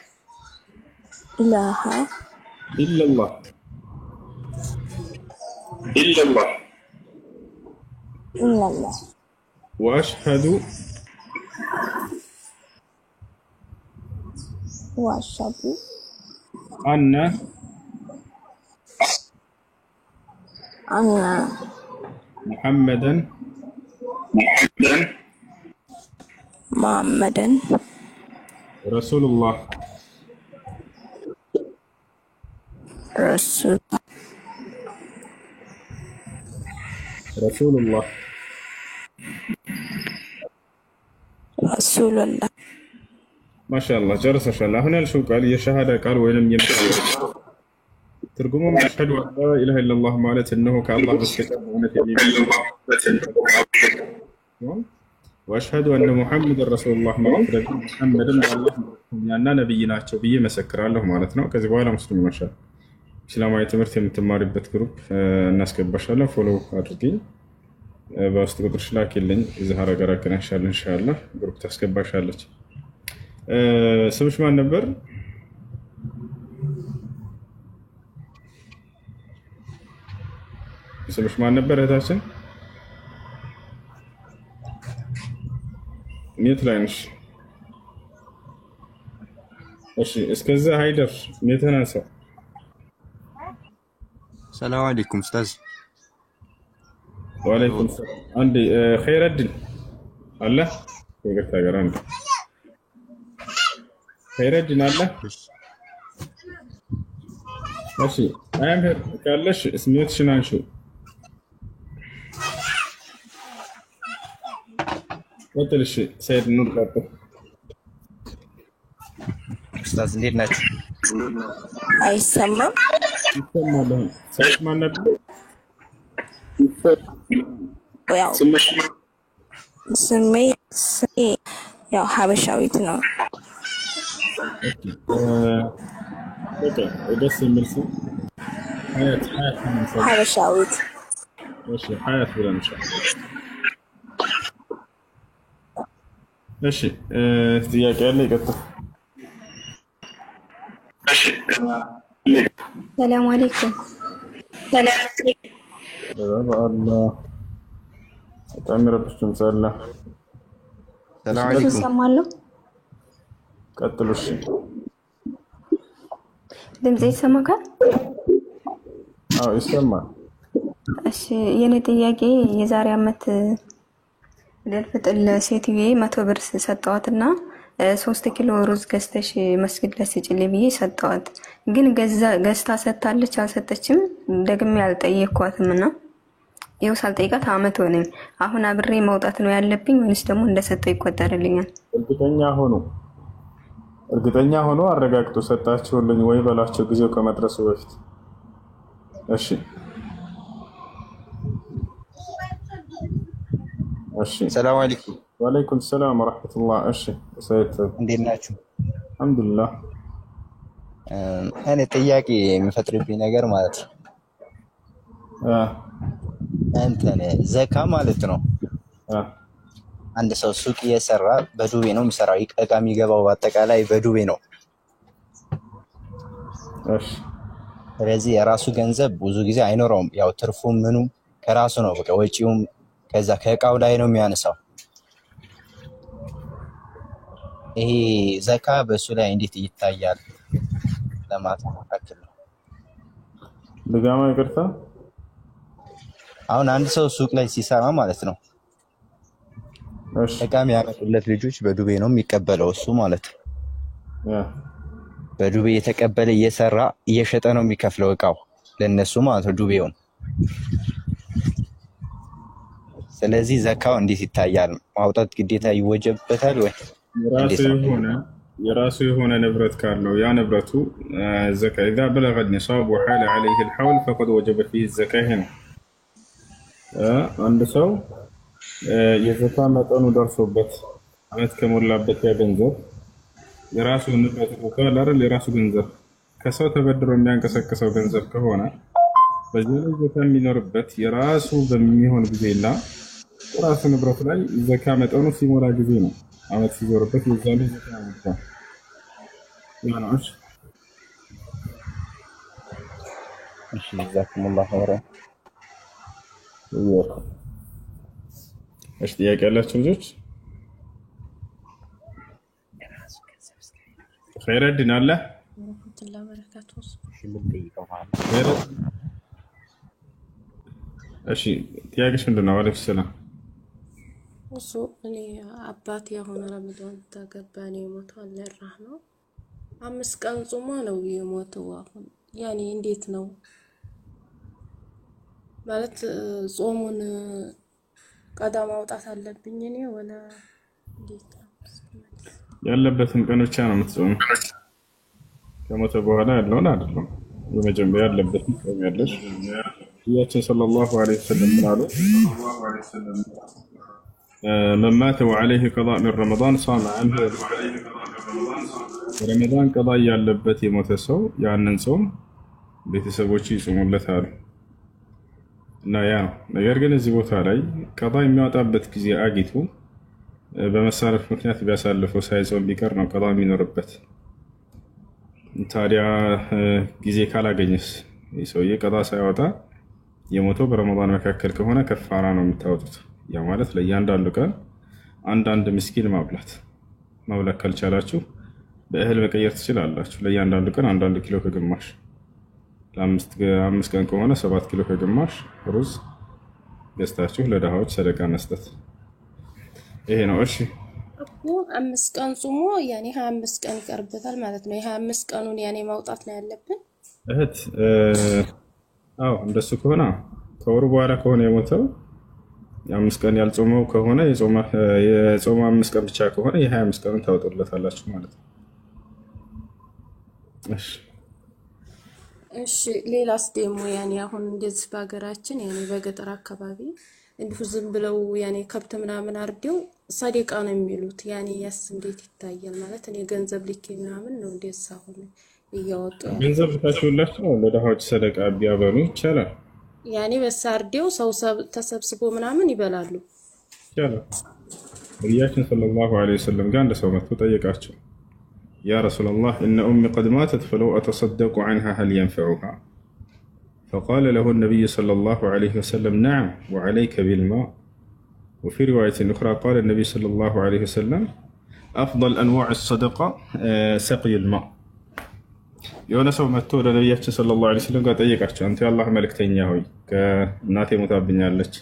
وأشهد أن محمدا رسول الله رسول الله ما شاء الله ጨርሰሻል። አሁን ያልሽው ቃል የሸሃዳ ቃል ወይንም ትርጉሙም አሽሀዱ አን ላ ኢላሀ ኢለላህ ማለት እነሆ ከአላህ በስተቀር በእውነት ወአሽሀዱ አነ ሙሐመድን ረሱሉላህ ማለት ደግሞ ሙሐመድን አላህ መልእክተኛና ነብይ ናቸው ብዬ መሰክራለሁ ማለት ነው። ከዚህ በኋላ ሙስሊም ይመሻል። እስላማዊ ትምህርት የምትማሪበት ግሩፕ እናስገባሻለን። ፎሎ አድርጊኝ። በውስጥ ቁጥርሽ ላኪልኝ። የዛህራ ጋር አገናኝሻለሁ ኢንሻአላህ። ግሩፕ ታስገባሻለች። ስምሽ ማን ነበር? ስምሽ ማን ነበር እህታችን? የት ላይ ነሽ? እሺ እስከዛ ሃይደር ኔትህን አንሳው። ሰላም አለይኩም ኡስታዝ። ወአለይኩም ሰላም። አንዴ ኸይረዲን አለ ይቅርታ ጋር አንዴ ኸይረዲን አለ። እሺ አያምር ካለሽ ስሜትሽን አንሺው። ቀጥል። እሺ ሰይድ ኑር ቀጥል። ኡስታዝ እንዴት ናችሁ? አይሰማም? ይሰማል። ሰይድ ማን ነበር? ያው ስሜ ያው ሀበሻዊት ነው። ኦኬ ደስ የሚል ስም ሀያት ሀበሻዊት። እሺ ሀያት ብለን እሺ ጥያቄ ያለ ይቀጥል። ሰላም አለይኩም። በአላህ በጣም ረብሽ ትምሳለ። ሰላም አለይኩም። ሰማለሁ። ቀጥሉ። እሺ ድምጼ ይሰማካል? አዎ ይሰማል። እሺ የኔ ጥያቄ የዛሬ አመት ለፍጥል ለሴትዬ 100 ብር ሰጠዋትና 3 ኪሎ ሩዝ ገዝተሽ መስጊድ ላይ ስጪልኝ ብዬ ሰጠዋት። ግን ገዝታ ሰጥታለች አልሰጠችም። ደግሜ አልጠየኳትምና ይኸው ሳልጠይቃት አመት ሆነኝ። አሁን አብሬ መውጣት ነው ያለብኝ ወይስ ደግሞ እንደሰጠ ይቆጠርልኛል? እርግጠኛ ሆኖ አረጋግጡ ሰጣችሁልኝ ወይ በላቸው ጊዜው ከመድረሱ በፊት። እሺ እሺ ሰላም አለይኩም። ወአለይኩም ሰላም ወራህመቱላህ። እሺ ሰይድ እንዴት ናችሁ? አልሐምዱሊላህ። እኔ ጥያቄ የሚፈጥርብኝ ነገር ማለት ነው እንትን ዘካ ማለት ነው። አንድ ሰው ሱቅ እየሰራ በዱቤ ነው የሚሰራው። እቃ የሚገባው አጠቃላይ በዱቤ ነው። እሺ ስለዚህ የራሱ ገንዘብ ብዙ ጊዜ አይኖረውም። ያው ትርፉም ምኑም ከራሱ ነው። በቃ ወጪውም ከዛ ከእቃው ላይ ነው የሚያነሳው። ይሄ ዘካ በሱ ላይ እንዴት ይታያል ለማለት ነው። ድጋማ ይቅርታ። አሁን አንድ ሰው ሱቅ ላይ ሲሰራ ማለት ነው እቃ የሚያመጡለት ልጆች በዱቤ ነው የሚቀበለው እሱ ማለት ነው። በዱቤ የተቀበለ እየሰራ እየሸጠ ነው የሚከፍለው እቃው ለነሱ ማለት ነው ዱቤውን። ስለዚህ ዘካው እንዴት ይታያል? ማውጣት ግዴታ ይወጀበታል ወይ? የራሱ የሆነ ንብረት ካለው ያ ንብረቱ ዘካ اذا بلغ النصاب وحال عليه الحول فقد وجب فيه الزكاه هنا አንድ ሰው የዘካ መጠኑ ደርሶበት አመት ከሞላበት ያ ገንዘብ የራሱ ንብረት ካለ አይደል የራሱ ገንዘብ ከሰው ተበድሮ የሚያንቀሳቅሰው ገንዘብ ከሆነ በዚህ ላይ ዘካ የሚኖርበት የራሱ በሚሆን ጊዜና ራሱ ንብረት ላይ ዘካ መጠኑ ሲሞላ ጊዜ ነው። አመት ሲዞርበት የዛኔ ዘካ ያወጣል። ያናሽ እሺ ጀዛኩሙላሁ ኸይራን። እሺ ጥያቄ ያላችሁ ልጆች? ኸይረዲን አለ ወራህመቱላሂ ወበረካቱሁ። እሺ ጥያቄሽ ምንድን ነው? ወአለይኩም ሰላም። እሱ እኔ አባቴ አሁን ረመዳን ተገባ ነው የሞተው። አላህ ነው 5 ቀን ጾሞ ነው የሞተው። አሁን ያኔ እንዴት ነው ማለት ጾሙን ቀዳ ማውጣት አለብኝ እኔ ወላ እንዴት ነው? ያለበትን ቀን ብቻ ነው የምትጾመው። ከሞተ በኋላ ያለውን አይደለም። በመጀመሪያ ያለበትን ቀን ያለሽ ነቢያችን ሰለላሁ ዐለይሂ ወሰለም አሉ من مات وعليه قضاء من رمضان صام عنه رمضان قضاء ያለበት የሞተ ሰው ያንን ጾም ቤተሰቦቹ ይጾሙለታል እና ያ ነገር ግን እዚህ ቦታ ላይ ቀዳ የሚያወጣበት ጊዜ አጊቱ በመሳረፍ ምክንያት ቢያሳልፈው ሳይጾም ቢቀር ነው ቀዳ የሚኖርበት። ታዲያ ጊዜ ካላገኘስ ይህ ሰውዬ ቀዳ ሳያወጣ የሞተው በረመዳን መካከል ከሆነ ከፋራ ነው የምታወጡት። ያ ማለት ለእያንዳንዱ ቀን አንዳንድ ምስኪን ማብላት ካልቻላችሁ በእህል መቀየር ትችላላችሁ። ለእያንዳንዱ ቀን አንዳንድ ኪሎ ከግማሽ፣ ለ5 ቀን ከሆነ 7 ኪሎ ከግማሽ ሩዝ ገዝታችሁ ለድሃዎች ሰደቃ መስጠት። ይሄ ነው። እሺ እኮ 5 ቀን ጾሞ ያኔ 25 ቀን ይቀርበታል ማለት ነው። የ25 ቀኑን ያኔ ማውጣት ነው ያለብን እህት። አዎ እንደሱ ከሆነ ከወሩ በኋላ ከሆነ የሞተው የ5 ቀን ያልጾመው ከሆነ የጾመው 5 ቀን ብቻ ከሆነ የ25 ቀኑን ታወጡለታላችሁ ማለት ነው። እሺ እሺ ሌላስ ደግሞ ያኔ አሁን እንደዚህ በሀገራችን ያኔ በገጠር አካባቢ እንዲሁ ዝም ብለው ያኔ ከብት ምናምን አርደው ሰደቃ ነው የሚሉት። ያኔ ያስ እንዴት ይታያል? ማለት እኔ ገንዘብ ልኬ ምናምን ነው እንደዛ ሆነ እያወጡ ገንዘብ ልካችሁላቸው ለድሃዎች ሰደቃ ቢያበሉ ይቻላል። ያኔ በሳርዴው ሰው ተሰብስቦ ምናምን ይበላሉ ይቻላል። ነቢያችን ሰለላሁ ዐለይሂ ወሰለም ጋር አንድ ሰው መጥቶ ጠየቃቸው። ያ ረሱላላህ እነ ኡሚ ቀድ ማተት ፈለው አተሰደቁ ዐንሃ ሀል የንፈዑሃ فقال له النبي صلى الله عليه وسلم نعم وعليك بالماء. وفي رواية أخرى قال النبي صلى الله عليه وسلم أفضل أنواع الصدقة سقي الماء. የሆነ ሰው መጥቶ ወደ ነቢያችን ሰለላሁ ዐለይሂ ወሰለም ጋር ጠየቃቸው። አንተ የአላህ መልእክተኛ ሆይ ከእናቴ ሞታብኛለች፣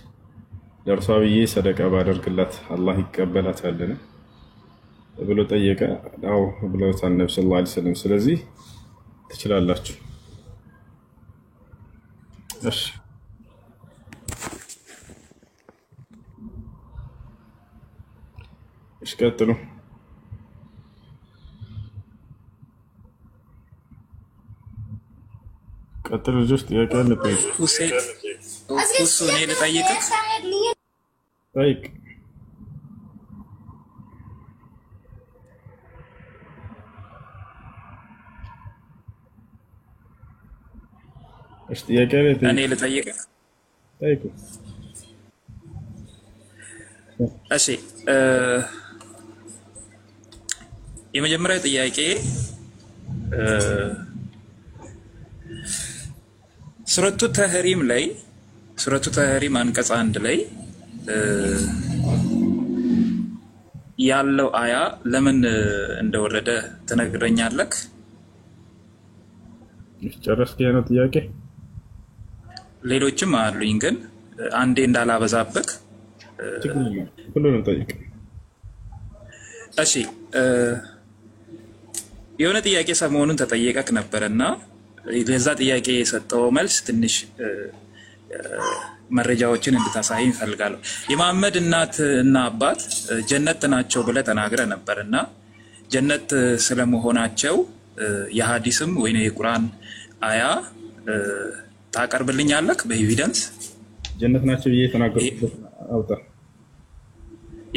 ለእርሷ ብዬ ሰደቃ ባደርግላት አላህ ይቀበላታልን ብሎ ጠየቀ። አዎ ብለውታል ነብዩ ሰለላሁ ዐለይሂ ወሰለም። ስለዚህ ትችላላችሁ። እሺ ቀጥሉ። ቀጥሉ ልጆች ጥያቄ አለ? እሱ እኔ ልጠይቅህ? ጠይቅ። እሺ ጥያቄ አለ? እኔ ልጠይቅህ? ጠይቁ። እሺ የመጀመሪያው ጥያቄ ሱረቱ ተህሪም አንቀጽ 1 ላይ ያለው አያ ለምን እንደወረደ ትነግረኛለህ? ጨረስክ? ነው ጥያቄ? ሌሎችም አሉኝ ግን አንዴ እንዳላበዛብህ ሁሉንም ጠይቅ። እሺ የሆነ ጥያቄ ሰሞኑን ተጠየቀክ ነበርና ለዛ ጥያቄ የሰጠው መልስ ትንሽ መረጃዎችን እንድታሳይ እንፈልጋለሁ። የመሐመድ እናት እና አባት ጀነት ናቸው ብለህ ተናግረህ ነበርና ጀነት ስለመሆናቸው የሐዲስም ወይ የቁርአን አያ ታቀርብልኛለህ በኤቪደንስ? ጀነት ናቸው ብዬ የተናገርኩት አውጣ።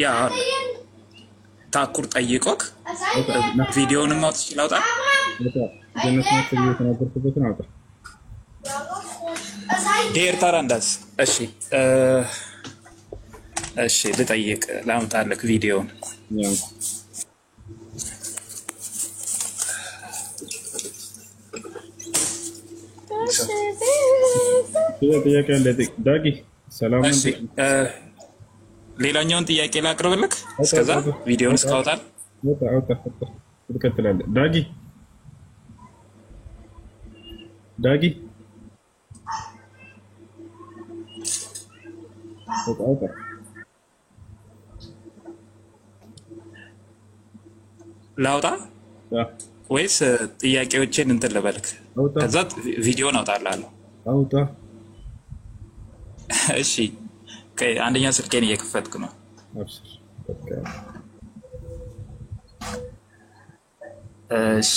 ያ ታኩር ጠይቆክ ቪዲዮንም ማውጣት ይችላል። ጀነት ናቸው ብዬ የተናገርኩበትን አውጣ። ኤርትራ እንዳስ እሺ ልጠይቅ ላምጣልህ ቪዲዮን። ጥያቄ አለ? ዳጊ ሰላም። ሌላኛውን ጥያቄ ላቅርብልህ እስከዛ ቪዲዮን እስካወጣል። አውጣ ትቀጥላለህ። ዳጊ አውጣ። ላውጣ ወይስ ጥያቄዎችን እንትን ልበልክ? ከዛ ቪዲዮን አውጣልሃለሁ። አውጣ። እሺ አንደኛ ስልኬን እየከፈትኩ ነው። እሺ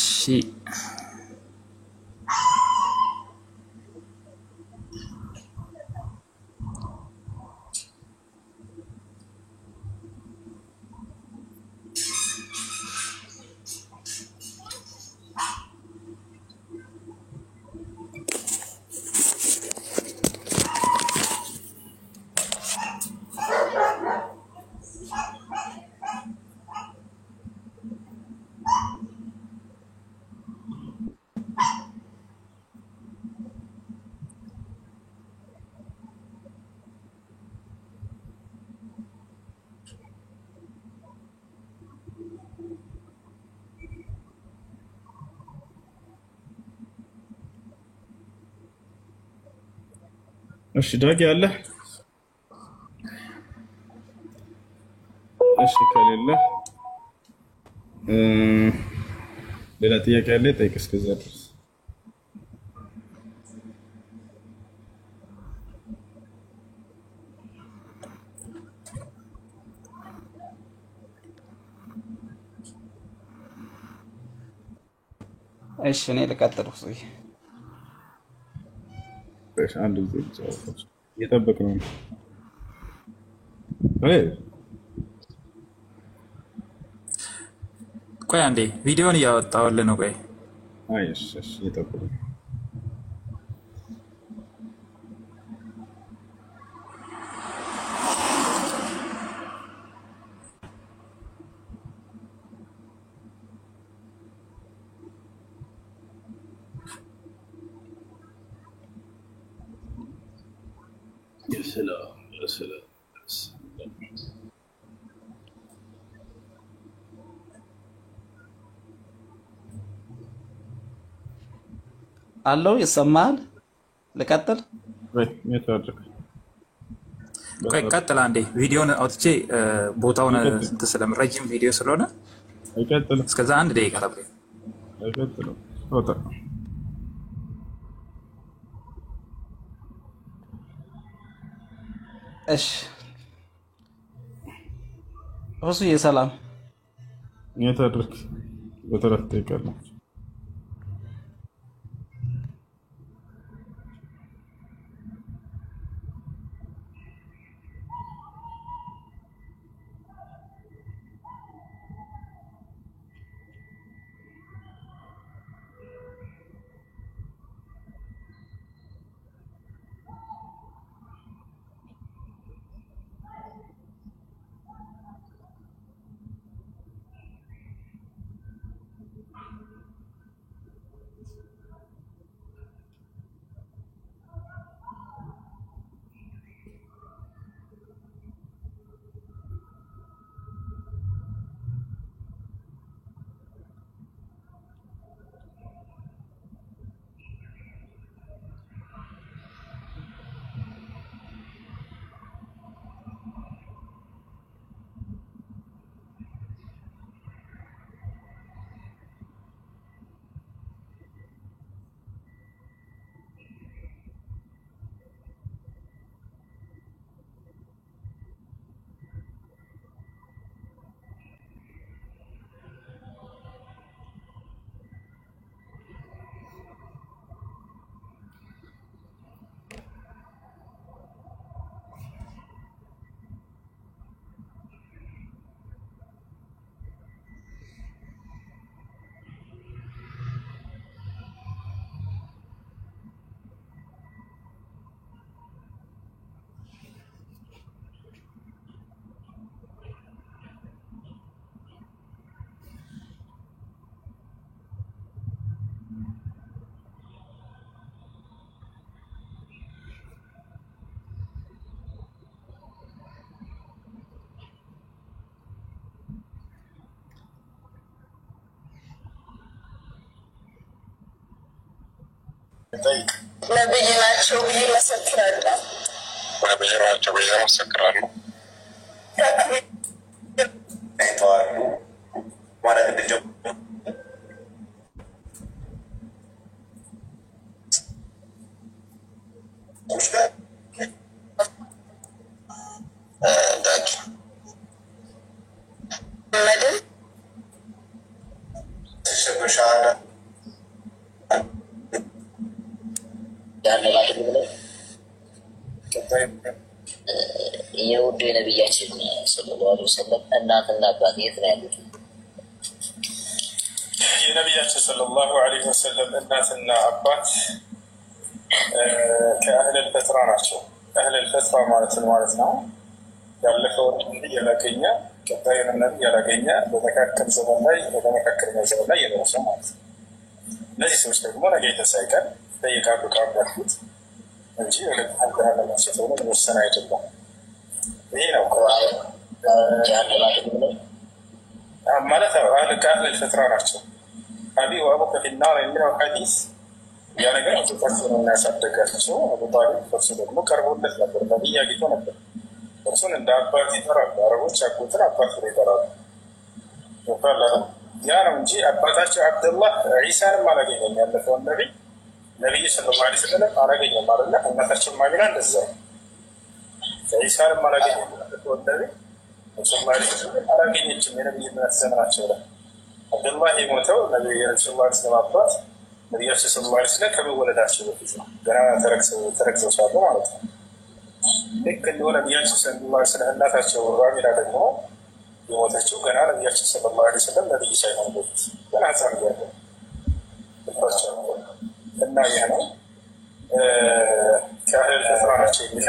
እሺ ዳጊ አለ? እሺ ከሌለ ሌላ ጥያቄ አለ? ጠይቅ እስከዛ ድረስ። እሺ እኔ ልቀጥል። እሺ አንድ ጊዜ ልጨርስ። እየጠበቅነው ነው። ቆይ አንዴ ቪዲዮን እያወጣሁልህ ነው። ቆይ አይ እሺ እየጠበቅነው ነው። يا سلام አለው ይሰማል። ልቀጥል? ቆይ ቀጥል አንዴ። ቪዲዮን አውጥቼ ቦታውን እንትን ስለምረጅም ቪዲዮ ስለሆነ እስከዛ 1 ደቂቃ ጠብቀኝ። አይቀጥልም። ወጣ እሺ ሁሱዬ ሰላም። የት አድርክ? በተረት ጠይቃለሁ። ነብይ ናቸው ብዬ መሰክራለሁ። ነብይ ናቸው ብዬ መሰክራለሁ። አይተዋሉ ማለት እንደጀመሩ የውድ የነቢያችን ሰለላሁ ዐለይሂ ወሰለም እናትና አባት የት ነው ያሉት? የነቢያችን ሰለላሁ ዐለይሂ ወሰለም እናትና አባት ከአህለል ፈትራ ናቸው። አህለል ፈትራ ማለት ነው ያለፈውን ነብይ ያላገኘ ቀጣዩን ነብይ ያላገኘ በመካከል ዘመን ላይ ዘመን ላይ የደረሰ ማለት ነው። እነዚህ ሰዎች ደግሞ ነገ የተሳይ ቀን ይጠይቃሉ ከአምላክ ፊት እንጂ ለማለት ተብሎ መወሰን አይደለም። ይሄ ነው ማለት ከአህለል ፈትራ ናቸው። አቢ ወአቡከ ፊ ናር የሚለው ሐዲስ ያ ነገር አባታቸው ነው ያሳደጋቸው። አቡ ጣሊብ እርሱ ደግሞ ቀርቦለት ነበር፣ ነቢይ አግኝቶ ነበር። እርሱን እንደ አባት ይጠራሉ። አረቦች አጎትን አባት ብለው ይጠራሉ። ያ ነው እንጂ አባታቸው አብደላህ ዒሳንም አላገኘም። ያለፈውን ነቢይ ሰለላሁ ዐለይሂ ወሰለም አላገኘም አለ። እናታቸው ማሚና እንደዛ ዒሳንም አላገኘም። ያለፈውን ነቢይ ሰለላሁ ዐለይሂ ወሰለም አላገኘችም። የነቢይነት ዘመናቸው ላይ አብደላህ የሞተው ነቢዩ ሰለላሁ ዐለይሂ ወሰለም አባት ነቢያቸው ሰለላሁ ዐለይሂ ወሰለም ከመወለዳቸው በፊት ነው። ገና ተረግዘው ሳሉ ማለት ነው። ልክ እንደሆነ ነቢያቸው ሰለላሁ ዐለይሂ ወሰለም እናታቸው ራሚላ ደግሞ የሞተችው ገና ነቢያችን ሰለላሁ ዐለይሂ ወሰለም ነቢይ ሳይሆኑ በፊት ገና ሕፃን እያሉ እና ይህ ነው ከአህለል ፈትራ ናቸው የሚል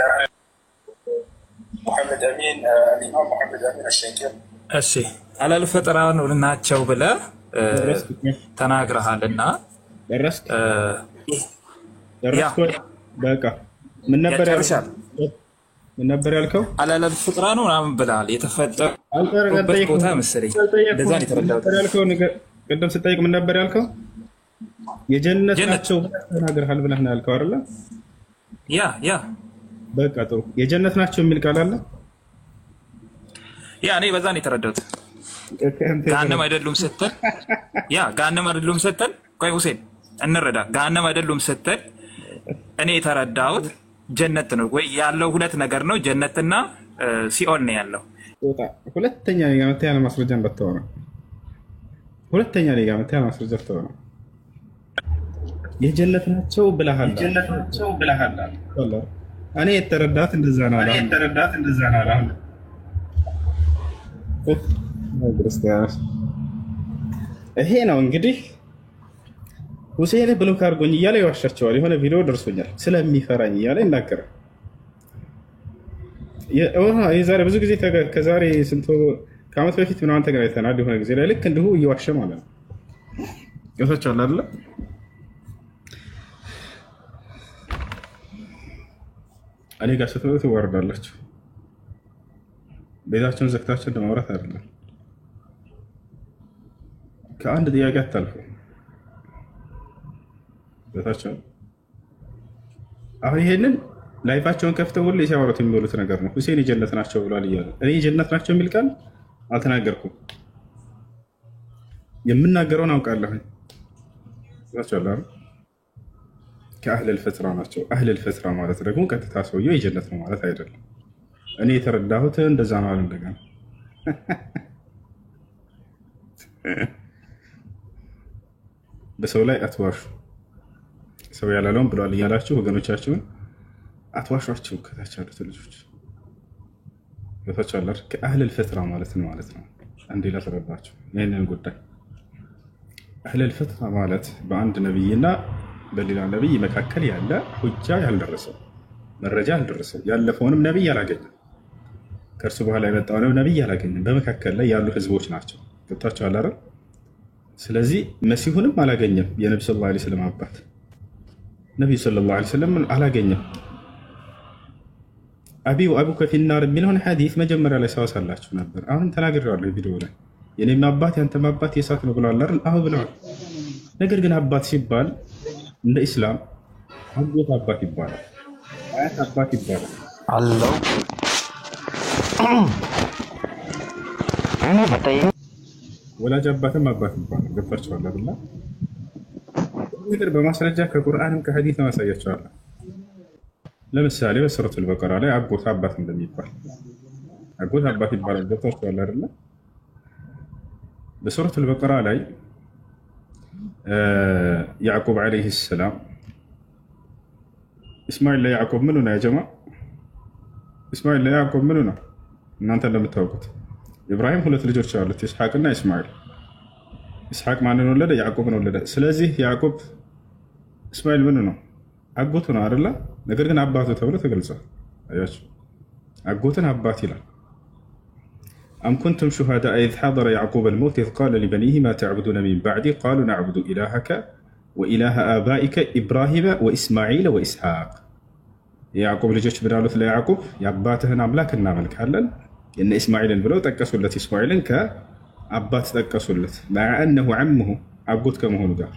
ሙሐመድ አሚን ኢማም ሙሐመድ አሚን አሸንቄር። እሺ አህለል ፈትራ ናቸው ብለህ ተናግረሃል እና በቃ ምን ነበር ያልከው? አህለል ፈትራ ነው ምናምን ብለሃል። የተፈጠሩበት ቦታ መሰለኝ እንደዛ ነው የተረዳሁት። ቅድም ስጠይቅ ምን ነበር ያልከው? የጀነት ናቸው ተናግረሃል ብለህ ነው ያልከው አይደለ? ያ በቃ ጥሩ። የጀነት ናቸው የሚል ቃል አለ። እኔ በዛ ነው የተረዳሁት። ገሃነም አይደሉም ስትል ገሃነም አይደሉም ስትል ቆይ ሁሴን እንረዳ። ገሃነም አይደሉም ስትል እኔ የተረዳሁት ጀነት ነው ወይ ያለው ሁለት ነገር ነው፣ ጀነትና ሲኦል ነው ያለው። ሁለተኛ ላይ ጋር ያለ ማስረጃ በተው ነው። ሁለተኛ ላይ ጋር ያለ ማስረጃ በተው ነው። የጀነት ናቸው ብለሃል። እኔ የተረዳት እንደዛ ነው አለ። ክርስቲያኖስ ይሄ ነው እንግዲህ ሁሴን ብሎክ አድርጎኝ እያለ ይዋሻቸዋል። የሆነ ቪዲዮ ደርሶኛል ስለሚፈራኝ እያለ ይናገራል። የዛሬ ብዙ ጊዜ ከዛሬ ስንት ከዓመት በፊት ምናምን ተገናኝተናል። የሆነ ጊዜ ላይ ልክ እንዲሁ እየዋሸ ማለት ነው። ገብታችኋል አይደለ? እኔ ጋር ስትመጡ ትዋረዳላችሁ። ቤታቸውን ዘግታችሁ ለማውራት አይደለም። ከአንድ ጥያቄ አታልፉ። ቤታቸው አሁን ይሄንን ላይፋቸውን ከፍተው ሁሌ ሲያወሩት የሚሉት ነገር ነው። ሁሴን የጀነት ናቸው ብሏል እያሉ እኔ የጀነት ናቸው የሚል ቃል አልተናገርኩም። የምናገረውን አውቃለሁኝ። ታቻላህ ከአህለል ፈትራ ናቸው። አህለል ፈትራ ማለት ደግሞ ቀጥታ ሰውየው የጀነት ነው ማለት አይደለም። እኔ የተረዳሁት እንደዛ ነው አለ። እንደገና በሰው ላይ አትዋሹ። ሰው ያላለውን ብለዋል እያላችሁ ወገኖቻችሁን አትዋሿቸው። ከታች ያሉት ልጆች ታቻላህ ከአህለል ፈትራ ማለት ነው አንዴ ላስረዳችሁ ይህንን ጉዳይ። አህለል ፈትራ ማለት በአንድ ነቢይና በሌላ ነቢይ መካከል ያለ ሁጃ ያልደረሰው መረጃ ያልደረሰው ያለፈውንም ነቢይ ያላገኘም ከእርሱ በኋላ የመጣውንም ነቢይ ያላገኘም በመካከል ላይ ያሉ ህዝቦች ናቸው። ገብታችኋል አይደል? ስለዚህ መሲሁንም አላገኘም። የነቢ ሰለላሁ ዐለይሂ ወሰለም አባት ነቢዩ ሰለላሁ ዐለይሂ ወሰለም አላገኘም። አቢ ወአቡከ ፊናር የሚለውን ሐዲስ መጀመሪያ ላይ ሳወሳላችሁ ነበር። አሁን ተናግሬዋለሁ ቪዲዮ ላይ የኔም አባት ያንተም አባት የእሳት ነው ብለዋል አይደል? አዎ ብለዋል። ነገር ግን አባት ሲባል እንደ ኢስላም አጎት አባት ይባላል፣ አያት አባት ይባላል አለው። ወላጅ አባትም አባት ይባላል። ገብታችኋል አይደል? ነገር በማስረጃ ከቁርአንም ከሐዲስ ማሳያቸዋለሁ። ለምሳሌ በሱረቱል በቀራ ላይ አጎት አባት እንደሚባል አጎት አባት ይባላል። ገብታችኋል አይደል? በሱረቱል በቀራ ላይ ያዕቁብ ዓለይሂ ሰላም እስማኤል ለያዕቁብ ምኑ ነው? ያ ጀማ እስማኤል ለያዕቁብ ምኑ ነው? እናንተ እንደምታውቁት ኢብራሂም ሁለት ልጆች አሉት፣ ኢስሐቅና እስማኤል። ኢስሐቅ ማንን ወለደ? ያዕቁብን ወለደ። ስለዚህ ያዕቁብ እስማኤል ምኑ ነው? አጎቱ ነው አይደለ? ነገር ግን አባቱ ተብሎ ተገልጿል። አያችሁ፣ አጎትን አባት ይላል። أم كنتم شهداء إذ حضر يعقوب الموت إذ قال لبنيه ما تعبدون من بعدي قالوا نعبد إلهك وإله آبائك إبراهيم وإسماعيل وإسحاق. يعقوب ልጆች ብላሉት ለያዕቁብ የአባትህን አምላክ እናመልካለን። የነ ኢስማኤልን ብለው ጠቀሱለት። ኢስማኤልን ከአባት ጠቀሱለት። مع أنه عمه አጎት ከመሆኑ ጋር።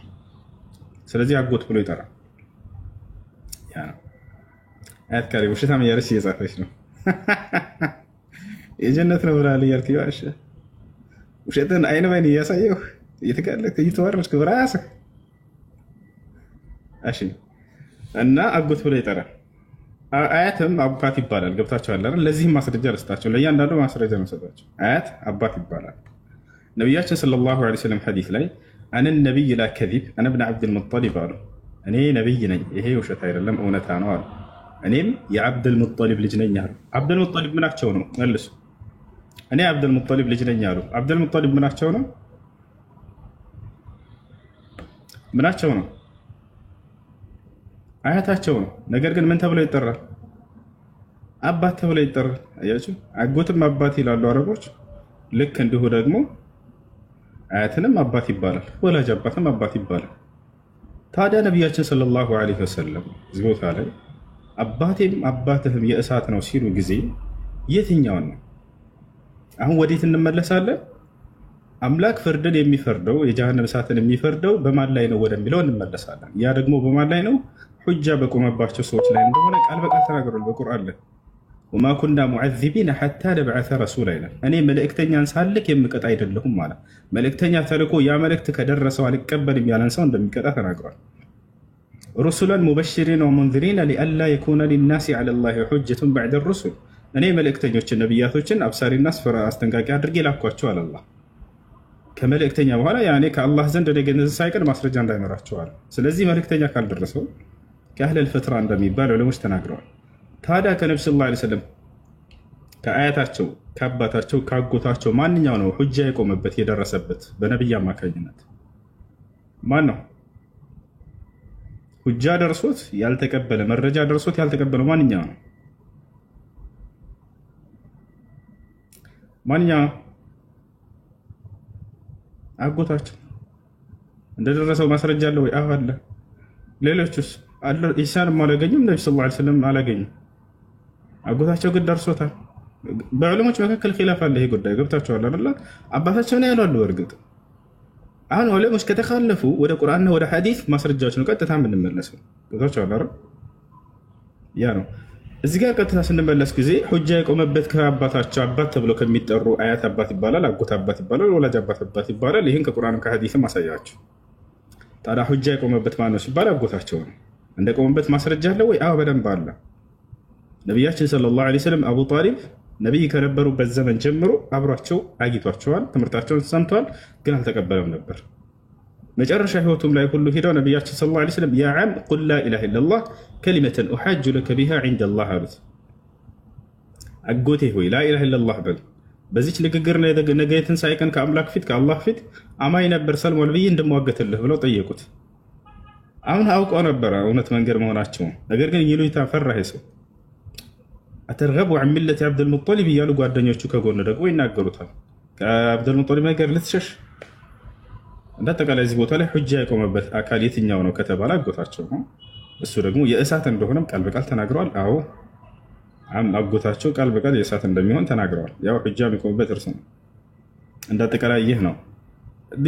ስለዚህ አጎት ብሎ ይጠራል። አያት ካሪ ውሸታም እያለች እየጻፈች ነው። የጀነት ነው ብላል እያልክ ይዋሽ ውሸትን አይን ባይን እያሳየሁ እየተጋለክ እየተዋረድክ በራስህ እሺ። እና አጎት ብሎ ይጠራል። አያትም አባት ይባላል። ገብታችኋል አይደል? ለዚህም ማስረጃ ልስጣቸው፣ ለእያንዳንዱ ማስረጃ ነው ሰጣቸው። አያት አባት ይባላል። ነቢያችን ሰለላሁ ዐለይሂ ወሰለም ሐዲስ ላይ አነ ነቢይ ላ ከዚብ አነ ብን ዓብድል ሙጠሊብ አሉ። እኔ ነቢይ ነኝ፣ ይሄ ውሸት አይደለም እውነታ ነው አሉ። እኔም የዓብድል ሙጠሊብ ልጅ ነኝ አሉ። ዓብድል ሙጠሊብ ምናቸው ነው? መልሱ። እኔ ዓብድል ሙጠሊብ ልጅ ነኝ አሉ። ዓብድል ሙጠሊብ ምናቸው ነው? ምናቸው ነው? አያታቸው ነው። ነገር ግን ምን ተብሎ ይጠራል? አባት ተብሎ ይጠራል። አያችሁ፣ አጎትም አባት ይላሉ አረቦች። ልክ እንዲሁ ደግሞ አያትንም አባት ይባላል፣ ወላጅ አባትም አባት ይባላል። ታዲያ ነቢያችን ሰለላሁ ዐለይሂ ወሰለም እዚህ ቦታ ላይ አባቴም አባትህም የእሳት ነው ሲሉ ጊዜ የትኛውን ነው? አሁን ወዴት እንመለሳለን? አምላክ ፍርድን የሚፈርደው የጀሃነም እሳትን የሚፈርደው በማን ላይ ነው ወደሚለው እንመለሳለን። ያ ደግሞ በማን ላይ ነው? ሁጃ በቆመባቸው ሰዎች ላይ እንደሆነ ቃል በቃል ተናግሯል በቁርአን ላይ። ወማ ኩና ሙዐዚቢነ ሐታ ነብዐሰ ረሱላ ይላል። እኔ መልእክተኛን ሳልክ የምቀጣ አይደለሁም ማለት መልእክተኛ ተልኮ ያ መልእክት ከደረሰው አልቀበልም ያለን ሰው እንደሚቀጣ ተናግሯል። ሩሱላን ሙበሽሪን ወሙንዚሪን ሊአላ የኩነ ሊናሲ ዐለላሂ ሑጀቱን በዕደ ሩሱል። እኔ መልእክተኞችን ነቢያቶችን አብሳሪና አስጠንቃቂ አድርጌ ላኳቸው አለ አላህ። ከመልእክተኛ በኋላ ያኔ ከአላህ ዘንድ ደገነዝ ሳይቀር ማስረጃ እንዳይኖራቸዋል። ስለዚህ መልእክተኛ ካልደረሰው ከአህለል ፈትራ እንደሚባል ዑለሞች ተናግረዋል። ታዲያ ከነብዩ ሰለላሁ ዐለይሂ ወሰለም ከአያታቸው ከአባታቸው ካጎታቸው ማንኛው ነው ሁጃ የቆመበት የደረሰበት በነብይ አማካኝነት? ማን ነው ሁጃ ደርሶት ያልተቀበለ መረጃ ደርሶት ያልተቀበለው ማንኛው ነው? ማንኛው ነው? አጎታቸው እንደደረሰው ማስረጃ አለ ወይ? አዎ አለ። ሌሎቹስ አለ? ኢሳንም አላገኙም፣ ነብዩ ሰለላሁ ዐለይሂ ወሰለም አላገኙም። አጎታቸው ግን ደርሶታል። በዑለሞች መካከል ኺላፍ አለ ይሄ ጉዳይ። ገብታችኋል አይደል? አባታቸው ነው ያሉ አሉ። እርግጥ አሁን ዑለሞች ከተካለፉ ወደ ቁርአንና ወደ ሐዲስ ማስረጃዎች ነው ቀጥታ የምንመለሰው። ገብታችኋል አይደል? ያ ነው። እዚህ ጋር ቀጥታ ስንመለስ ጊዜ ሁጃ የቆመበት ከአባታቸው አባት ተብሎ ከሚጠሩ አያት አባት ይባላል፣ አጎት አባት ይባላል፣ ወላጅ አባት ይባላል። ይህን ከቁርአን ከሐዲስም አሳያቸው። ታዲያ ሁጃ የቆመበት ማን ነው ሲባል አጎታቸው ነው። እንደቆመበት ማስረጃ አለ ወይ? አዎ በደንብ አለ። ነቢያችን ሰለላሁ ዐለይሂ ወሰለም አቡ ጣሊብ ነቢይ ከነበሩበት ዘመን ጀምሮ አብሯቸው አጊቷቸዋል፣ ትምህርታቸውን ሰምተዋል፣ ግን አልተቀበለም ነበር። መጨረሻ ህይወቱም ላይ ሁሉ ሄደው ነቢያችን ሰለላሁ ዐለይሂ ወሰለም ያ ዓም ቁል ላ ኢላሃ ኢለላህ ከሊመተን ኡሐጁ ለከ ቢሃ ዒንደላህ አሉት። አጎቴ ሆይ ላ ኢላሃ ኢለላህ በል፣ በዚች ንግግር ነገ የትንሣኤ ቀን ከአምላክ ፊት ከአላህ ፊት አማኝ ነበር ሰልሟል ብዬ እንደምዋገትልህ ብለው ጠየቁት። አሁን አውቀው ነበረ እውነት መንገድ መሆናቸው፣ ነገር ግን ይሉኝታ ፈራ። ሰው አተርገቡ ዐን ሚለቲ ዓብድልሙጠሊብ እያሉ ጓደኞቹ ከጎን ደግሞ ይናገሩታል። ከዓብድልሙጠሊብ ነገር ልትሸሽ። እንዳጠቃላይ እዚህ ቦታ ላይ ሁጃ የቆመበት አካል የትኛው ነው ከተባለ አጎታቸው ነው። እሱ ደግሞ የእሳት እንደሆነም ቃል በቃል ተናግረዋል። አዎ አጎታቸው ቃል በቃል የእሳት እንደሚሆን ተናግረዋል። ያው ሁጃ የሚቆምበት እርሱ ነው። እንዳጠቃላይ ይህ ነው።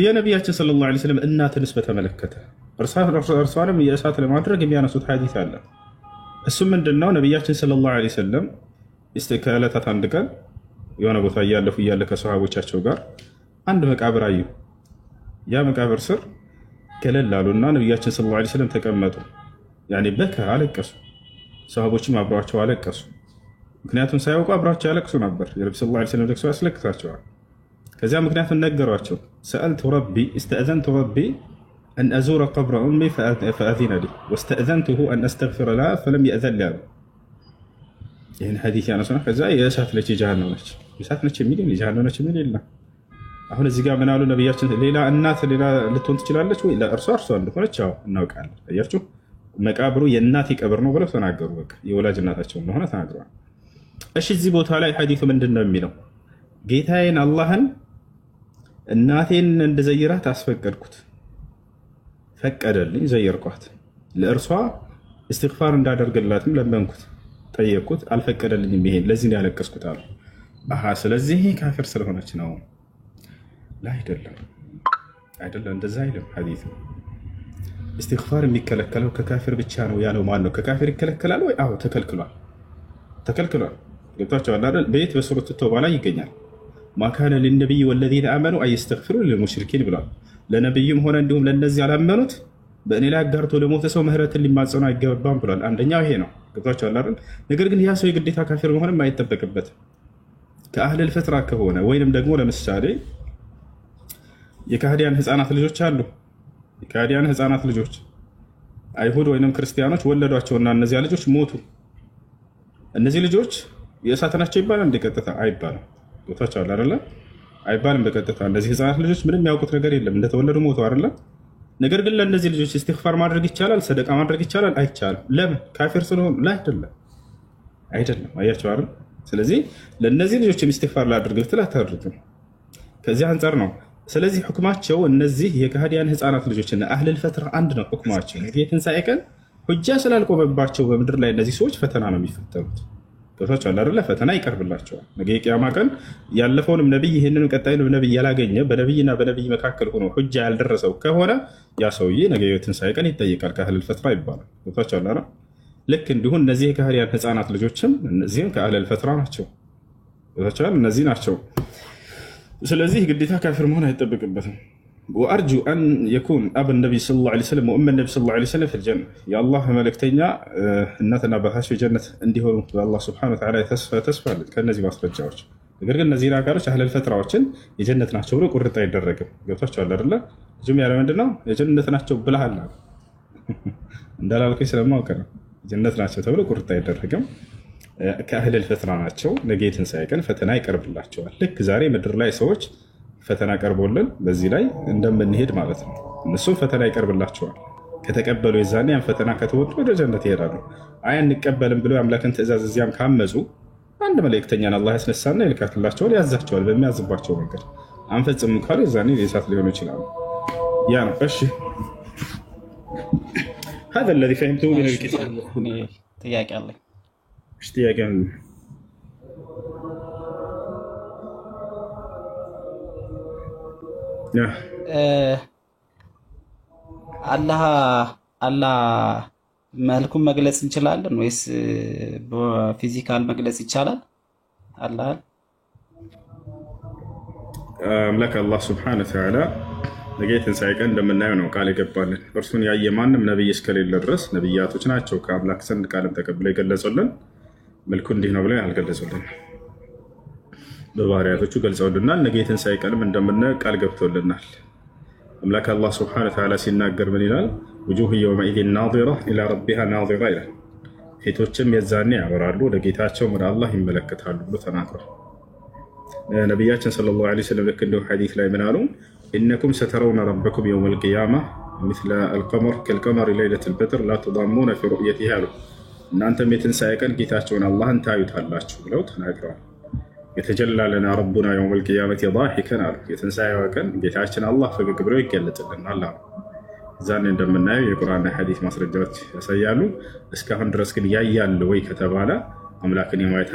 የነቢያችን ሰለላሁ ዐለይሂ ወሰለም እናትንስ በተመለከተ እርሷንም የእሳት ለማድረግ የሚያነሱት ሐዲስ አለ። እሱ ምንድነው? ነቢያችን ሰለላሁ ዐለይሂ ወሰለም ከዕለታት አንድ ቀን የሆነ ቦታ እያለፉ እያለ ከሰሃቦቻቸው ጋር አንድ መቃብር አዩ። ያ መቃብር ስር ገለል አሉና ነቢያችን ሰለላሁ ዐለይሂ ወሰለም ተቀመጡ። ያኔ በካ አለቀሱ። ሰሃቦችም አብረዋቸው አለቀሱ። ምክንያቱም ሳያውቁ አብረዋቸው ያለቅሱ ነበር። የነብዩ ሰለላሁ ዐለይሂ ወሰለም ለቅሶ ያስለቅሳቸዋል። ከዚያ ምክንያቱም ነገሯቸው። ሰአልቱ ረቢ እስተእዘንቱ ረቢ أن أزور قبر أمي فأذن لي واستأذنته أن أستغفر لها فلم يأذن لي. يعني حديث أنا سنة كذا يسات لك جهنم لك يسات لك مين جهنم لك مين إلا أهون الزجاج من قالوا نبيات ليلا الناس ليلا لتون تجلالك ولا أرسل نقول تشاو إنه كان يرجو مقابرو يناتي قبرنا ولا تناقروا بك يولا جناتهم هنا تناقروا. إيش الزبوت على حديث من دنا مينو جيتين اللهن الناتين الزيرات أسفقركت ፈቀደልኝ ዘየርኳት። ለእርሷ እስትግፋር እንዳደርግላትም ለመንኩት፣ ጠየቅኩት፣ አልፈቀደልኝም። ይሄን ለዚህ ነው ያለቀስኩት አሉ። ስለዚህ ካፊር ስለሆነች ነው። አይደለም እንደዛ አይልም ሐዲሱ። እስትግፋር የሚከለከለው ከካፊር ብቻ ነው ያለው ማን ነው? ከካፊር ይከለከላል ወይ? አዎ ተከልክሏል፣ ተከልክሏል። ገብቷቸዋል አይደል? በየት በሱረቱ ተውባ ላይ ይገኛል። ማካነ ሊነቢይ ወለዚነ አመኑ አየስተግፊሩ ሊልሙሽሪኪን ብሏል። ለነቢዩም ሆነ እንዲሁም ለእነዚህ ያላመኑት በእኔ ላይ አጋርቶ ለሞተ ሰው ምህረትን ሊማጸኑ አይገባም ብሏል። አንደኛው ይሄ ነው። ገብቷቸዋል አይደል? ነገር ግን ያ ሰው የግዴታ ካፊር መሆንም አይጠበቅበትም። ከአህለል ፈትራ ከሆነ ወይንም ደግሞ ለምሳሌ የካህዲያን ህፃናት ልጆች አሉ። የካህዲያን ህፃናት ልጆች አይሁድ ወይንም ክርስቲያኖች ወለዷቸውና እነዚያ ልጆች ሞቱ። እነዚህ ልጆች የእሳት ናቸው ይባላል? እንደቀጥታ አይባልም። ገብቷቸዋል አይደለ? አይባልም በቀጥታ። እነዚህ ህፃናት ልጆች ምንም ያውቁት ነገር የለም፣ እንደተወለዱ ሞቱ አይደለ? ነገር ግን ለእነዚህ ልጆች እስትግፋር ማድረግ ይቻላል? ሰደቃ ማድረግ ይቻላል? አይቻልም። ለምን? ካፊር ስለሆኑ? አይደለም፣ አይደለም። አያቸው አይደል? ስለዚህ ለእነዚህ ልጆች እስትግፋር ላድርግ ብትል አታድርግም። ከዚህ አንጻር ነው። ስለዚህ ሁክማቸው እነዚህ የካህዲያን ህፃናት ልጆችና አህለል ፈትራ አንድ ነው ሁክማቸው። የትንሣኤ ቀን ሁጃ ስላልቆመባቸው በምድር ላይ እነዚህ ሰዎች ፈተና ነው የሚፈተኑት። ገብቷቸዋል አይደለ? ፈተና ይቀርብላቸዋል። ነገ የቂያማ ቀን ያለፈውንም ነቢይ ይህንን ቀጣዩንም ነቢይ ያላገኘ በነቢይና በነቢይ መካከል ሆኖ ሁጃ ያልደረሰው ከሆነ ያ ሰውዬ ነገ የትንሣኤ ቀን ይጠይቃል። ከአህለል ፈትራ ይባላል። ገብቷቸዋል አይደል? ልክ እንዲሁ እነዚህ የካህዲያን ህፃናት ልጆችም እነዚህም ከአህለል ፈትራ ናቸው። ገብቷቸዋል? እነዚህ ናቸው። ስለዚህ ግዴታ ካፊር መሆን አይጠበቅበትም። ወአርጁ አን የኩን አብ ነቢ ሰለላሁ ዐለይሂ ወሰለም ወኡም ነቢ ሰለላሁ ዐለይሂ ወሰለም ፊል ጀነ የአላህ መልእክተኛ እናትና አባታቸው ጀነት እንዲሆኑ በአላህ ሱብሓነሁ ወተዓላ ተስፋ አለን ከእነዚህ ማስረጃዎች። ነገር ግን እነዚህን አካሎች አህለል ፈትራዎችን የጀነት ናቸው ብሎ ቁርጥ አይደረግም። ገብቷቸዋል አይደለ? ልጁም ያለ ምንድን ነው የጀነት ናቸው ብለሃል እንዳላልኩኝ ስለማውቅ ነው። የጀነት ናቸው ተብሎ ቁርጥ አይደረግም። ከአህለል ፈትራ ናቸው። ነገ የትንሣኤ ቀን ፈተና ይቀርብላቸዋል። ልክ ዛሬ ምድር ላይ ሰዎች ፈተና ቀርቦልን በዚህ ላይ እንደምንሄድ ማለት ነው። እነሱም ፈተና ይቀርብላቸዋል። ከተቀበሉ የዛኔ ያን ፈተና ከተወጡ ወደ ጀነት ይሄዳሉ። አይ አንቀበልም ብለው የአምላክን ትእዛዝ እዚያም ካመፁ አንድ መልእክተኛን አላህ ያስነሳና ይልካትላቸዋል፣ ያዛቸዋል በሚያዝባቸው መንገድ። አንፈጽም ካሉ የዛኔ የእሳት ሊሆኑ ይችላሉ። ያ ነው። እሺ هذا الذي فهمته من الكتاب። ጥያቄ አለኝ። ጥያቄ አለ። አላህ መልኩን መግለጽ እንችላለን ወይስ በፊዚካል መግለጽ ይቻላል? አላህ አምላክ አላህ ሱብሓነሁ ወተዓላ ነገ የትንሣኤ ቀን እንደምናየው ነው ቃል የገባልን። እርሱን ያየ ማንም ነቢይ እስከሌለ ድረስ ነቢያቶች ናቸው ከአምላክ ዘንድ ቃልን ተቀብለው የገለጹልን። መልኩ እንዲህ ነው ብለን አልገለጹልን፣ በባህሪያቶቹ ገልጸውልናል። ነገ የትንሣኤ ቀንም እንደምናየው ቃል ገብቶልናል። አምላክ አላህ ሱብሓነሁ ወተዓላ ሲናገር ምን ይላል? ውጁህ የውመኢዚን ናዚራ ኢላ ረቢሃ ናዚራ ይላል። ፊቶችም የዛኔ ያበራሉ፣ ወደ ጌታቸው ወደ አላህ ይመለከታሉ ብሎ ተናግሯል። ነቢያችን ሰለላሁ ዐለይሂ ወሰለም ልክ እንዲሁ ሐዲስ ላይ ምን አሉ? ኢነኩም ሰተረውነ ረበኩም የውመል ቂያማ ሚስለ አልቀመር ከልቀመሪ ለይለቱል በድር ላ ቱዳሙነ ፊ ሩእየቲሂ አሉ። እናንተም የትንሣኤ ቀን ጌታቸውን አላህን ታዩታላችሁ ብለው ተናግረዋል። የተጀላ ለና ረቡና የውመል ቂያመቲ ዳሒከን አሉ። የትንሣኤዋ ቀን ጌታችን አላህ ፈገግ ብለው ይገለጽልናል አሉ። ዛኔ እንደምናየው የቁርአንና ሐዲስ ማስረጃዎች ያሳያሉ። እስካሁን ድረስ ግን ያያል ወይ ከተባለ አምላክን የማየት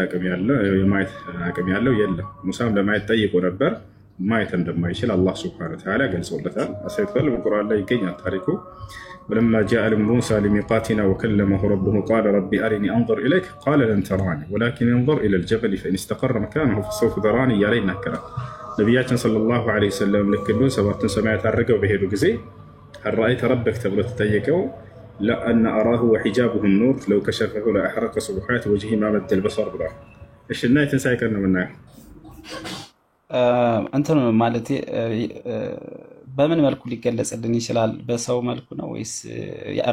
አቅም ያለው የለም። ሙሳም ለማየት ጠይቆ ነበር፣ ማየት እንደማይችል አላህ ሱብሓነሁ ወተዓላ ገልጾለታል። አሳይቷል። በቁርአን ላይ ይገኛል ታሪኩ። ወለማ ጃአ ሙሳ ሊሚቃቲና ወከለመሁ ረቡሁ ቃለ ረቢ አሪኒ አንظር ኢለይክ ቃለ ለን ተራኒ ወላኪን እንظር ኢለል ጀበል ፈኢን እስተቀረ መካነሁ ፈሰውፈ ተራኒ እያለ ይናገራል። ነቢያችን ሰለላሁ ዐለይሂ ወሰለም ልክ እንዲሁ ሰባቱን ሰማያት አድርገው በሄዱ ጊዜ ሀል ረአይተ ረበክ ተብሎ ተጠየቀው ለአነ አራሁ ወሒጃቡሁ ኑር ለው ከሸፈሁ ለአሕረቀ ሱቡሓት ወጅሂ ማ መደል በሰር ብሏል። እሺ እና የትንሣኤ ቀን ነው የምናየው። እንትን ማለት በምን መልኩ ሊገለጽልን ይችላል? በሰው መልኩ ነው ወይስ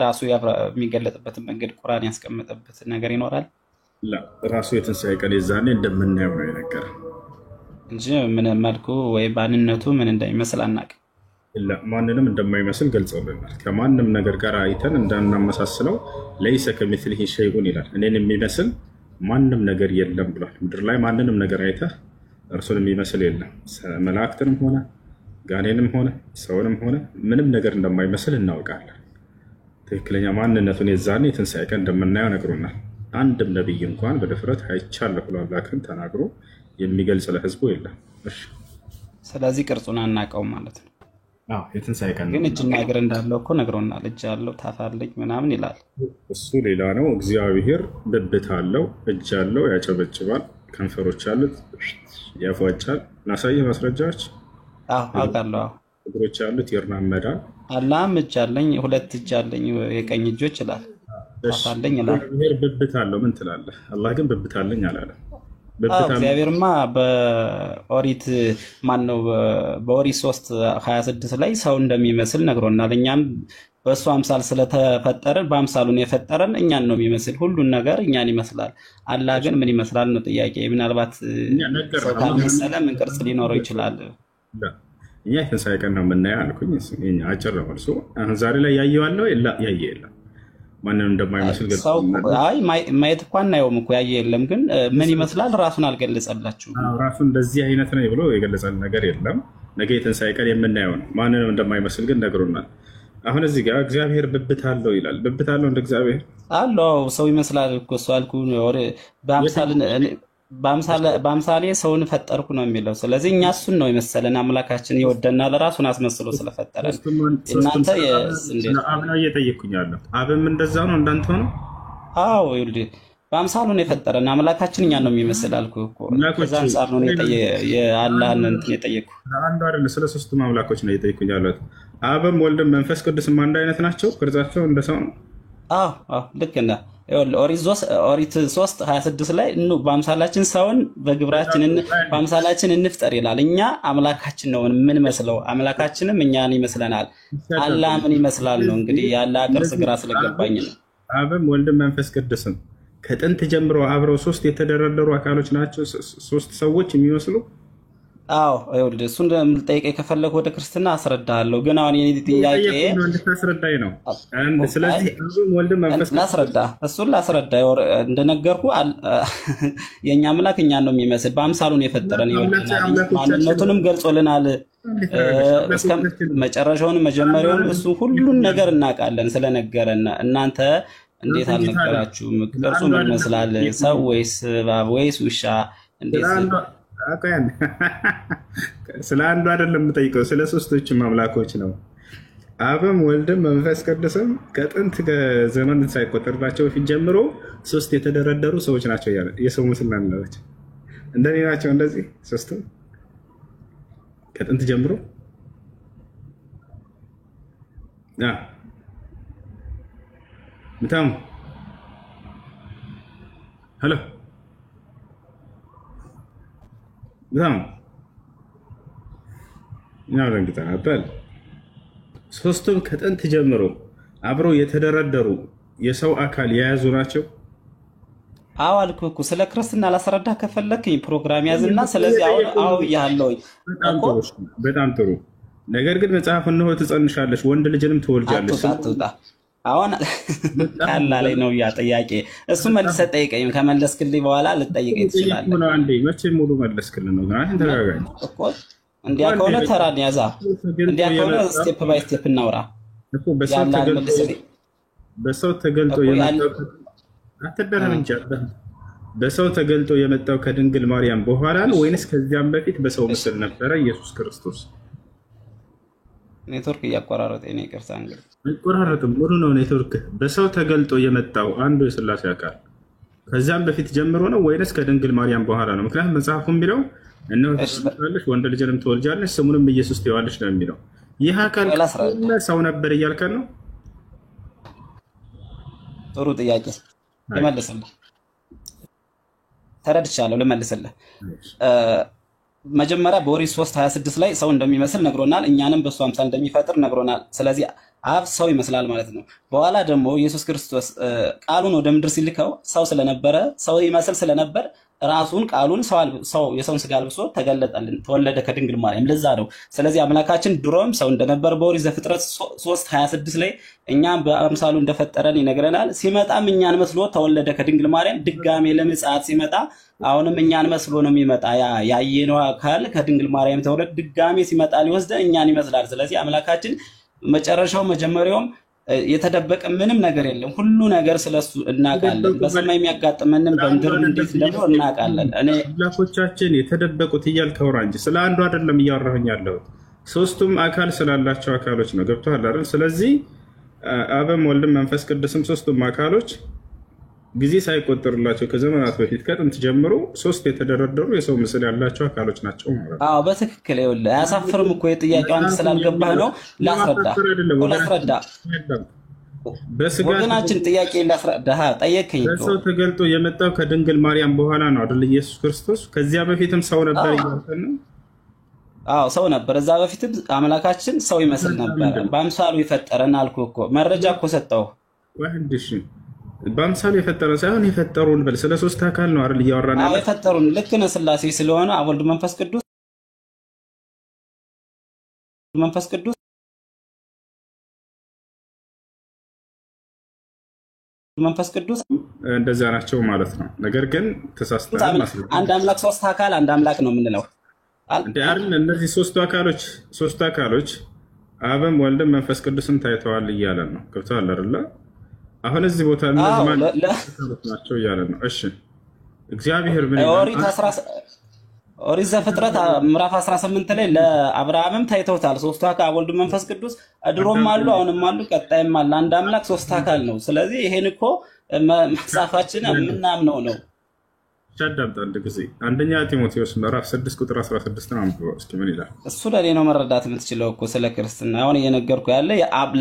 ራሱ የሚገለጥበትን መንገድ ቁርአን ያስቀመጠበት ነገር ይኖራል? ራሱ የትንሣኤ ቀን የዛኔ እንደምናየው ነው የነገረን እንጂ ምን መልኩ ወይ ማንነቱ ምን እንደሚመስል አናውቅም። ማንንም እንደማይመስል ገልጸውልናል። ከማንም ነገር ጋር አይተን እንዳናመሳስለው ለይሰ ከሚስሊሂ ሸይኡን ይላል። እኔን የሚመስል ማንም ነገር የለም ብሏል። ምድር ላይ ማንንም ነገር አይተህ እርሱን የሚመስል የለም። መላእክትንም ሆነ ጋኔንም ሆነ ሰውንም ሆነ ምንም ነገር እንደማይመስል እናውቃለን። ትክክለኛ ማንነቱን የዛኔ የትንሣኤ ቀን እንደምናየው ነግሮናል። አንድም ነቢይ እንኳን በድፍረት አይቻለሁ ብሎ አምላክን ተናግሮ የሚገልጽ ለህዝቡ የለም። እሺ፣ ስለዚህ ቅርጹን አናውቀውም ማለት ነው። የትንሣኤ ቀን ግን ነው። እጅና እግር እንዳለው እኮ ነግሮናል። እጅ አለው ታፍ አለኝ ምናምን ይላል። እሱ ሌላ ነው። እግዚአብሔር ብብት አለው፣ እጅ አለው፣ ያጨበጭባል፣ ከንፈሮች አሉት፣ ያፏጫል። እናሳየህ ማስረጃዎች። አውቃለሁ። እግሮች አሉት፣ ይራመዳል። አላህም እጅ አለኝ፣ 2 እጅ አለኝ፣ የቀኝ እጆች ይላል። ታፍ አለኝ ይላል። እግዚአብሔር ብብት አለው ምን ትላለህ? አላህ ግን ብብት አለኝ አላለም። እግዚአብሔርማ በኦሪት ማነው በኦሪት 3:26 ላይ ሰው እንደሚመስል ነግሮናል። እኛም በእሱ አምሳል ስለተፈጠረን በአምሳሉን የፈጠረን እኛን ነው የሚመስል፣ ሁሉን ነገር እኛን ይመስላል። አላህ ግን ምን ይመስላል ነው ጥያቄ። ምናልባት ሰው ካልመሰለ ምን ቅርጽ ሊኖረው ይችላል? እኛ የትንሣኤ ቀን ነው የምናየው አልኩኝ። አጭር ነው መልሱ። አሁን ዛሬ ላይ ያየዋለው ያየ የለም ማንንም እንደማይመስል ሰው ማየት እኮ አናየውም እኮ ያየ የለም። ግን ምን ይመስላል ራሱን አልገለጸላችሁም። ራሱን እንደዚህ አይነት ነው ብሎ የገለጸን ነገር የለም። ነገ የትንሣኤ ቀን የምናየው ነው። ማንንም እንደማይመስል ግን ነግሮናል። አሁን እዚህ ጋር እግዚአብሔር ብብት አለው ይላል። ብብት አለው እንደ እግዚአብሔር አለው? ሰው ይመስላል እኮ እሱ አልኩህ። በአምሳሌ ሰውን ፈጠርኩ ነው የሚለው። ስለዚህ እኛ እሱን ነው የመሰለን። አምላካችን ይወደናል ራሱን አስመስሎ ስለፈጠረን። እናንተ አብ ነው እየጠየኩኝ ያለው። አብም እንደዛ ነው እንዳንተ ነው? አዎ ይኸውልህ፣ በአምሳሉ ነው የፈጠረን። አምላካችን እኛን ነው የሚመስል አልኩህ እኮ። ከዛ አንጻር ነው የአላህን እንትን የጠየኩህ። አንዱ አይደለም፣ ስለ ሶስቱም አምላኮች ነው እየጠየኩኝ ያለሁት። አብም ወልድም መንፈስ ቅዱስም አንድ አይነት ናቸው። ቅርጻቸው እንደ ሰው ነው። አዎ ልክ ነህ። ኦሪት 3:26 ላይ በአምሳላችን ሰውን በግብራችን በአምሳላችን እንፍጠር ይላል። እኛ አምላካችን ነው የምንመስለው፣ አምላካችንም እኛን ይመስለናል። አላህ ምን ይመስላል ነው እንግዲህ። የአላህ ቅርጽ ግራ ስለገባኝ ነው። አብም ወልድም መንፈስ ቅዱስም ከጥንት ጀምሮ አብረው 3 የተደረደሩ አካሎች ናቸው። 3 ሰዎች የሚመስሉ። አዎ ይኸውልህ፣ እሱን ልጠይቀኝ ከፈለኩ ወደ ክርስትና አስረዳሃለሁ። ግን አሁን የኔ ጥያቄ እንድታስረዳኝ ነው። ስለዚህ አብም ወልድም መንፈስ ላስረዳ፣ እሱን ላስረዳ። እንደነገርኩ የእኛ አምላክ እኛን ነው የሚመስል፣ በአምሳሉን የፈጠረን ይወደናል፣ ማንነቱንም ገልጾልናል። እስከ መጨረሻውን መጀመሪያውን እሱ ሁሉን ነገር እናውቃለን ስለነገረን። እናንተ እንዴት አልነገራችሁም? ቅርጹ ምን ይመስላል? ሰው ወይስ እባብ ወይስ ውሻ? እንዴት ስለ አንዱ አይደለም የምጠይቀው፣ ስለ ሶስቶችም አምላኮች ነው። አብም ወልድም መንፈስ ቅዱስም ከጥንት ዘመን ሳይቆጠርላቸው በፊት ጀምሮ 3 የተደረደሩ ሰዎች ናቸው። የሰው ምስል ናቸው፣ እንደኔ ናቸው። እንደዚህ 3ቱም ከጥንት ጀምሮ ምታም ሄሎ በጣም ነው ረንግጣ አባል 3ቱም ከጥንት ጀምሮ አብረው የተደረደሩ የሰው አካል የያዙ ናቸው። አዎ አልኩህ እኮ። ስለ ክርስትና ላስረዳ ከፈለክኝ ፕሮግራም ያዝና፣ ስለዚህ አዎ ያለው በጣም ጥሩ። ነገር ግን መጽሐፍ እነሆ ትጸንሻለሽ ወንድ ልጅንም ትወልጃለሽ። አትውጣ አሁን ካላ ላይ ነው ያ ጥያቄ። እሱ መልሰህ ጠይቀኝ። ከመለስክልኝ በኋላ ልጠይቀኝ ትችላለህ። አንዴ መቼ ሙሉ መለስክልኝ ነው ግን አንተ ተረጋጋኝ እኮ። እንዲያ ከሆነ ተራን ያዛ፣ እንዲያ ከሆነ ስቴፕ ባይ ስቴፕ እናውራ እኮ። በሰው ተገልጦ የመጣው አትደረም እንጂ በሰው ተገልጦ የመጣው ከድንግል ማርያም በኋላ ነው ወይንስ ከዚያም በፊት በሰው ምስል ነበረ ኢየሱስ ክርስቶስ? ኔትወርክ እያቆራረጠ ነው። ይቅርታ እንግዲህ አይቆራረጥም፣ ሙሉ ነው ኔትወርክ። በሰው ተገልጦ የመጣው አንዱ የሥላሴ አካል ከዚያም በፊት ጀምሮ ነው ወይንስ ከድንግል ማርያም በኋላ ነው? ምክንያቱም መጽሐፉ የሚለው እነሆ ትጸንሻለሽ ወንድ ልጅንም ትወልጃለሽ ስሙንም ኢየሱስ ትይዋለሽ ነው የሚለው። ይህ አካል ሰው ነበር እያልከን ነው? ጥሩ ጥያቄ ልመልስልህ። ተረድቻለሁ፣ ልመልስልህ። መጀመሪያ በኦሪት 3:26 ላይ ሰው እንደሚመስል ነግሮናል። እኛንም በእሱ አምሳል እንደሚፈጥር ነግሮናል። ስለዚህ አብ ሰው ይመስላል ማለት ነው። በኋላ ደግሞ ኢየሱስ ክርስቶስ ቃሉን ወደ ምድር ሲልከው ሰው ስለነበረ ሰው ይመስል ስለነበር ራሱን ቃሉን ሰው የሰውን ስጋ አልብሶ ተገለጠልን፣ ተወለደ ከድንግል ማርያም። ለዛ ነው። ስለዚህ አምላካችን ድሮም ሰው እንደነበር በኦሪት ዘፍጥረት 3:26 ላይ እኛም በአምሳሉ እንደፈጠረን ይነግረናል። ሲመጣም እኛን መስሎ ተወለደ ከድንግል ማርያም። ድጋሜ ለምጽአት ሲመጣ አሁንም እኛን መስሎ ነው የሚመጣ። ያየነው አካል ከድንግል ማርያም ተወለደ። ድጋሜ ሲመጣ ሊወስደን እኛን ይመስላል። ስለዚህ አምላካችን መጨረሻው መጀመሪያውም የተደበቀ ምንም ነገር የለም። ሁሉ ነገር ስለሱ እናውቃለን። በሰማይ የሚያጋጥመንም በምድር እንዴት እንደሆነ እናውቃለን። አምላኮቻችን የተደበቁት እያልክ አውራ እንጂ ስለ አንዱ አይደለም እያወራሁኝ ያለሁት። ሶስቱም አካል ስላላቸው አካሎች ነው። ገብቶሃል አይደል? ስለዚህ አብም ወልድም መንፈስ ቅዱስም ሶስቱም አካሎች ጊዜ ሳይቆጠርላቸው ከዘመናት በፊት ከጥንት ጀምሮ ሶስት የተደረደሩ የሰው ምስል ያላቸው አካሎች ናቸው ማለት ነው። አዎ በትክክል ይኸውልህ፣ አያሳፍርም እኮ የጥያቄው አንተ ስላልገባህ ነው። ላስረዳ ወገናችን ጥያቄ ላስረዳ። ጠየቀኝ እኮ በሰው ተገልጦ የመጣው ከድንግል ማርያም በኋላ ነው አይደል? ኢየሱስ ክርስቶስ ከዚያ በፊትም ሰው ነበር እያልከን ነው? አዎ ሰው ነበር። እዛ በፊትም አምላካችን ሰው ይመስል ነበር። በአምሳሉ የፈጠረን አልኩህ እኮ መረጃ እኮ ሰጠሁህ። ወንድሽ በአምሳሉ የፈጠረ ሳይሆን የፈጠሩን በል። ስለ ሶስት አካል ነው አይደል እያወራን ያለው? የፈጠሩን ልክ ነህ። ሥላሴ ስለሆነ አብ ወልድ መንፈስ ቅዱስ መንፈስ ቅዱስ እንደዛ ናቸው ማለት ነው። ነገር ግን ተሳስተሃል። አንድ አምላክ ሶስት አካል አንድ አምላክ ነው የምንለው እንዴ አይደል? እነዚህ ሶስቱ አካሎች አብም ወልድም መንፈስ ቅዱስም ታይተዋል እያለን ነው። ገብቶሃል አይደል? አሁን እዚህ ቦታ እነዚህ ማለት ናቸው እያለን ነው። እሺ እግዚአብሔር ምን ይላል? ኦሪት ዘፍጥረት ምዕራፍ 18 ላይ ለአብርሃምም ታይተውታል ሶስቱ አካል ወልድ መንፈስ ቅዱስ ድሮም አሉ አሁንም አሉ ቀጣይም አለ። አንድ አምላክ ሶስት አካል ነው። ስለዚህ ይሄን እኮ መጽሐፋችን የምናምነው ነው። ሻዳምጥ አንድ ጊዜ አንደኛ ጢሞቴዎስ ምዕራፍ 6 ቁጥር 16 ነው አንብበው እስኪ ምን ይላል? እሱ ለኔ ነው መረዳት የምትችለው እኮ ስለ ክርስትና አሁን እየነገርኩ ያለ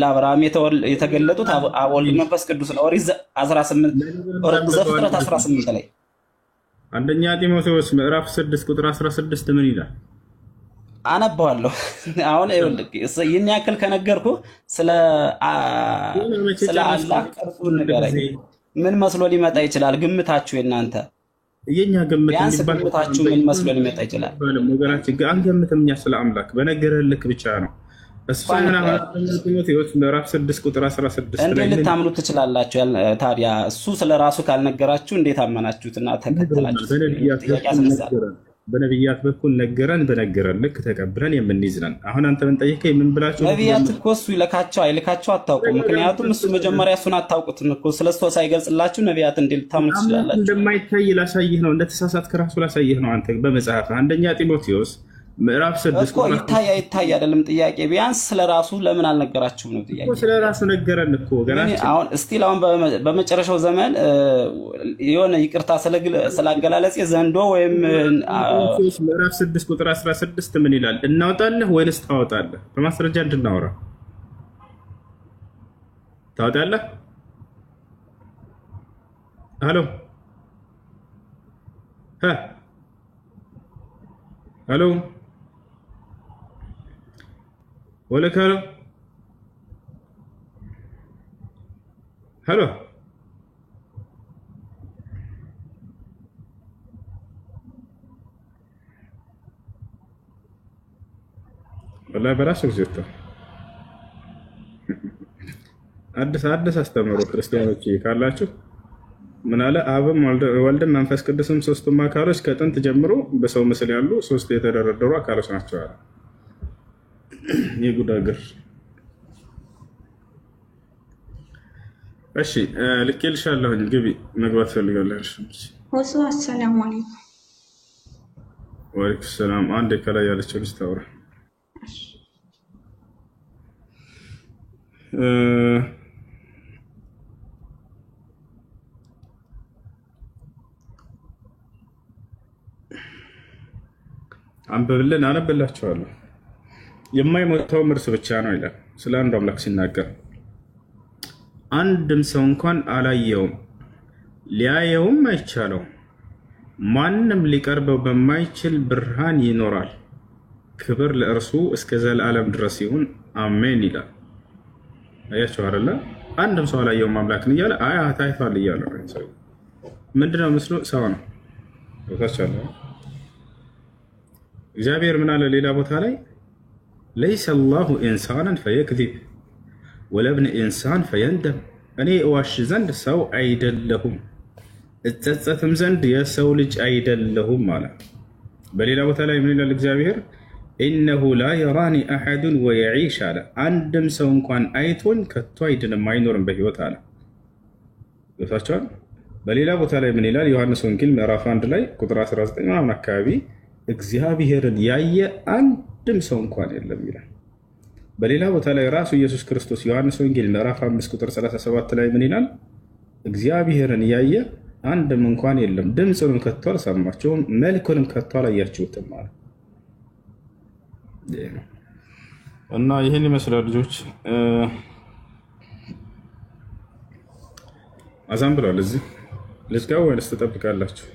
ለአብርሃም የተገለጡት አብ ወልድ መንፈስ ቅዱስ ነው። ኦሪት 18 ዘፍጥረት 18 ላይ አንደኛ ጢሞቴዎስ ምዕራፍ 6 ቁጥር 16 ምን ይላል? አነባዋለሁ። አሁን ይህን ያክል ከነገርኩ ስለ አላህ ቅርጹን ንገረኝ። ምን መስሎ ሊመጣ ይችላል? ግምታችሁ የእናንተ የኛ ግምት ቢያንስ ግምታችሁ ምን መስሎ ሊመጣ ይችላል? ወገናችን አንገምትም። እኛ ስለ አምላክ በነገረን ልክ ብቻ ነው። እሱና ጢሞቴዎስ ምዕራፍ 6 ቁጥር 16 እንዴት ልታምኑ ትችላላችሁ? ታዲያ እሱ ስለ ራሱ ካልነገራችሁ እንዴት አመናችሁትና ተከተላችሁ? በነቢያት በኩል ነገረን፣ በነገረን ልክ ተቀብለን የምንይዝ ነን። አሁን አንተ ምን ጠይቀኝ? ምን ብላችሁ? ነቢያት እኮ እሱ ይልካቸው አይልካቸው አታውቁም። ምክንያቱም እሱ መጀመሪያ እሱን አታውቁትም እኮ። ስለሱ ሳይገልጽላችሁ ነቢያት እንዴት ልታምኑ ትችላላችሁ? እንደማይታይ ላሳይህ ነው። እንደተሳሳትክ ራሱ ላሳይህ ነው። አንተ በመጽሐፍ አንደኛ ጢሞቴዎስ ምዕራፍ 6 እኮ ይታይ አይደለም ጥያቄ። ቢያንስ ስለራሱ ለምን አልነገራችሁም ነው ጥያቄ። ስለራሱ ነገረን እኮ ገናችን። አሁን እስቲል አሁን በመጨረሻው ዘመን የሆነ ይቅርታ ስላገላለጽ ዘንዶ ወይም ምዕራፍ 6 ቁጥር 16 ምን ይላል? እናውጣለህ ወይንስ ታወጣለህ? በማስረጃ እንድናወራ ታወጣለህ? ሄሎ ሄሎ ولك هلو هلو والله بلاش زيوتا አዲስ አስተምሮ ክርስቲያኖች ካላችሁ ምን አለ? አብም ወልድም መንፈስ ቅዱስም ሶስቱም አካሎች ከጥንት ጀምሮ በሰው ምስል ያሉ ሶስት የተደረደሩ አካሎች ናቸው አለ። ይጉዳግር እሺ ልኬልሻለሁ። ግቢ መግባት ፈልጋለሽ? ወሱ አሰላሙ አለይኩም። ወአለይኩም ሰላም። አንዴ ከላይ ያለችው ልጅ ታውራ። አንብብልን፣ አነብላችኋለሁ። የማይሞተው እርሱ ብቻ ነው ይላል ስለ አንዱ አምላክ ሲናገር። አንድም ሰው እንኳን አላየውም፣ ሊያየውም አይቻለውም። ማንም ሊቀርበው በማይችል ብርሃን ይኖራል። ክብር ለእርሱ እስከ ዘላለም ድረስ ይሁን፣ አሜን ይላል። አያችሁ አይደለ? አንድም ሰው አላየውም አምላክን እያለ ታይቷል እያለ ነው። ምንድነው ምስሉ? ሰው ነው። ቦታቻለ እግዚአብሔር ምን አለ ሌላ ቦታ ላይ? ለይሰ አላሁ ኢንሳናን ፈየክዚብ ወለብነ ኢንሳን ፈየንደም። እኔ እዋሽ ዘንድ ሰው አይደለሁም እጸጸትም ዘንድ የሰው ልጅ አይደለሁም አለ። በሌላ ቦታ ላይ ምን ይላል እግዚአብሔር? ኢነሁ ላ የራኒ አሐዱን ወየዒሽ አለ። አንድም ሰው እንኳን አይቶኝ ከቶ አይድንም አይኖርም በህይወት አለ። ገብታችኋል? በሌላ ቦታ ላይ ምን ይላል? ዮሐንስ ወንጌል ምዕራፍ 1 ላይ ቁጥር 19 ምናምን አካባቢ እግዚአብሔርን ያየ አንድ አንድም ሰው እንኳን የለም ይላል። በሌላ ቦታ ላይ ራሱ ኢየሱስ ክርስቶስ ዮሐንስ ወንጌል ምዕራፍ 5 ቁጥር 37 ላይ ምን ይላል? እግዚአብሔርን ያየ አንድም እንኳን የለም፣ ድምፁንም ከቶ አልሰማችሁም፣ መልኩንም ከቶ አላያችሁትም ማለት እና ይህን ይመስላል ልጆች። አዛን ብለዋል። እዚህ ልዝጋው ወይንስ ትጠብቃላችሁ?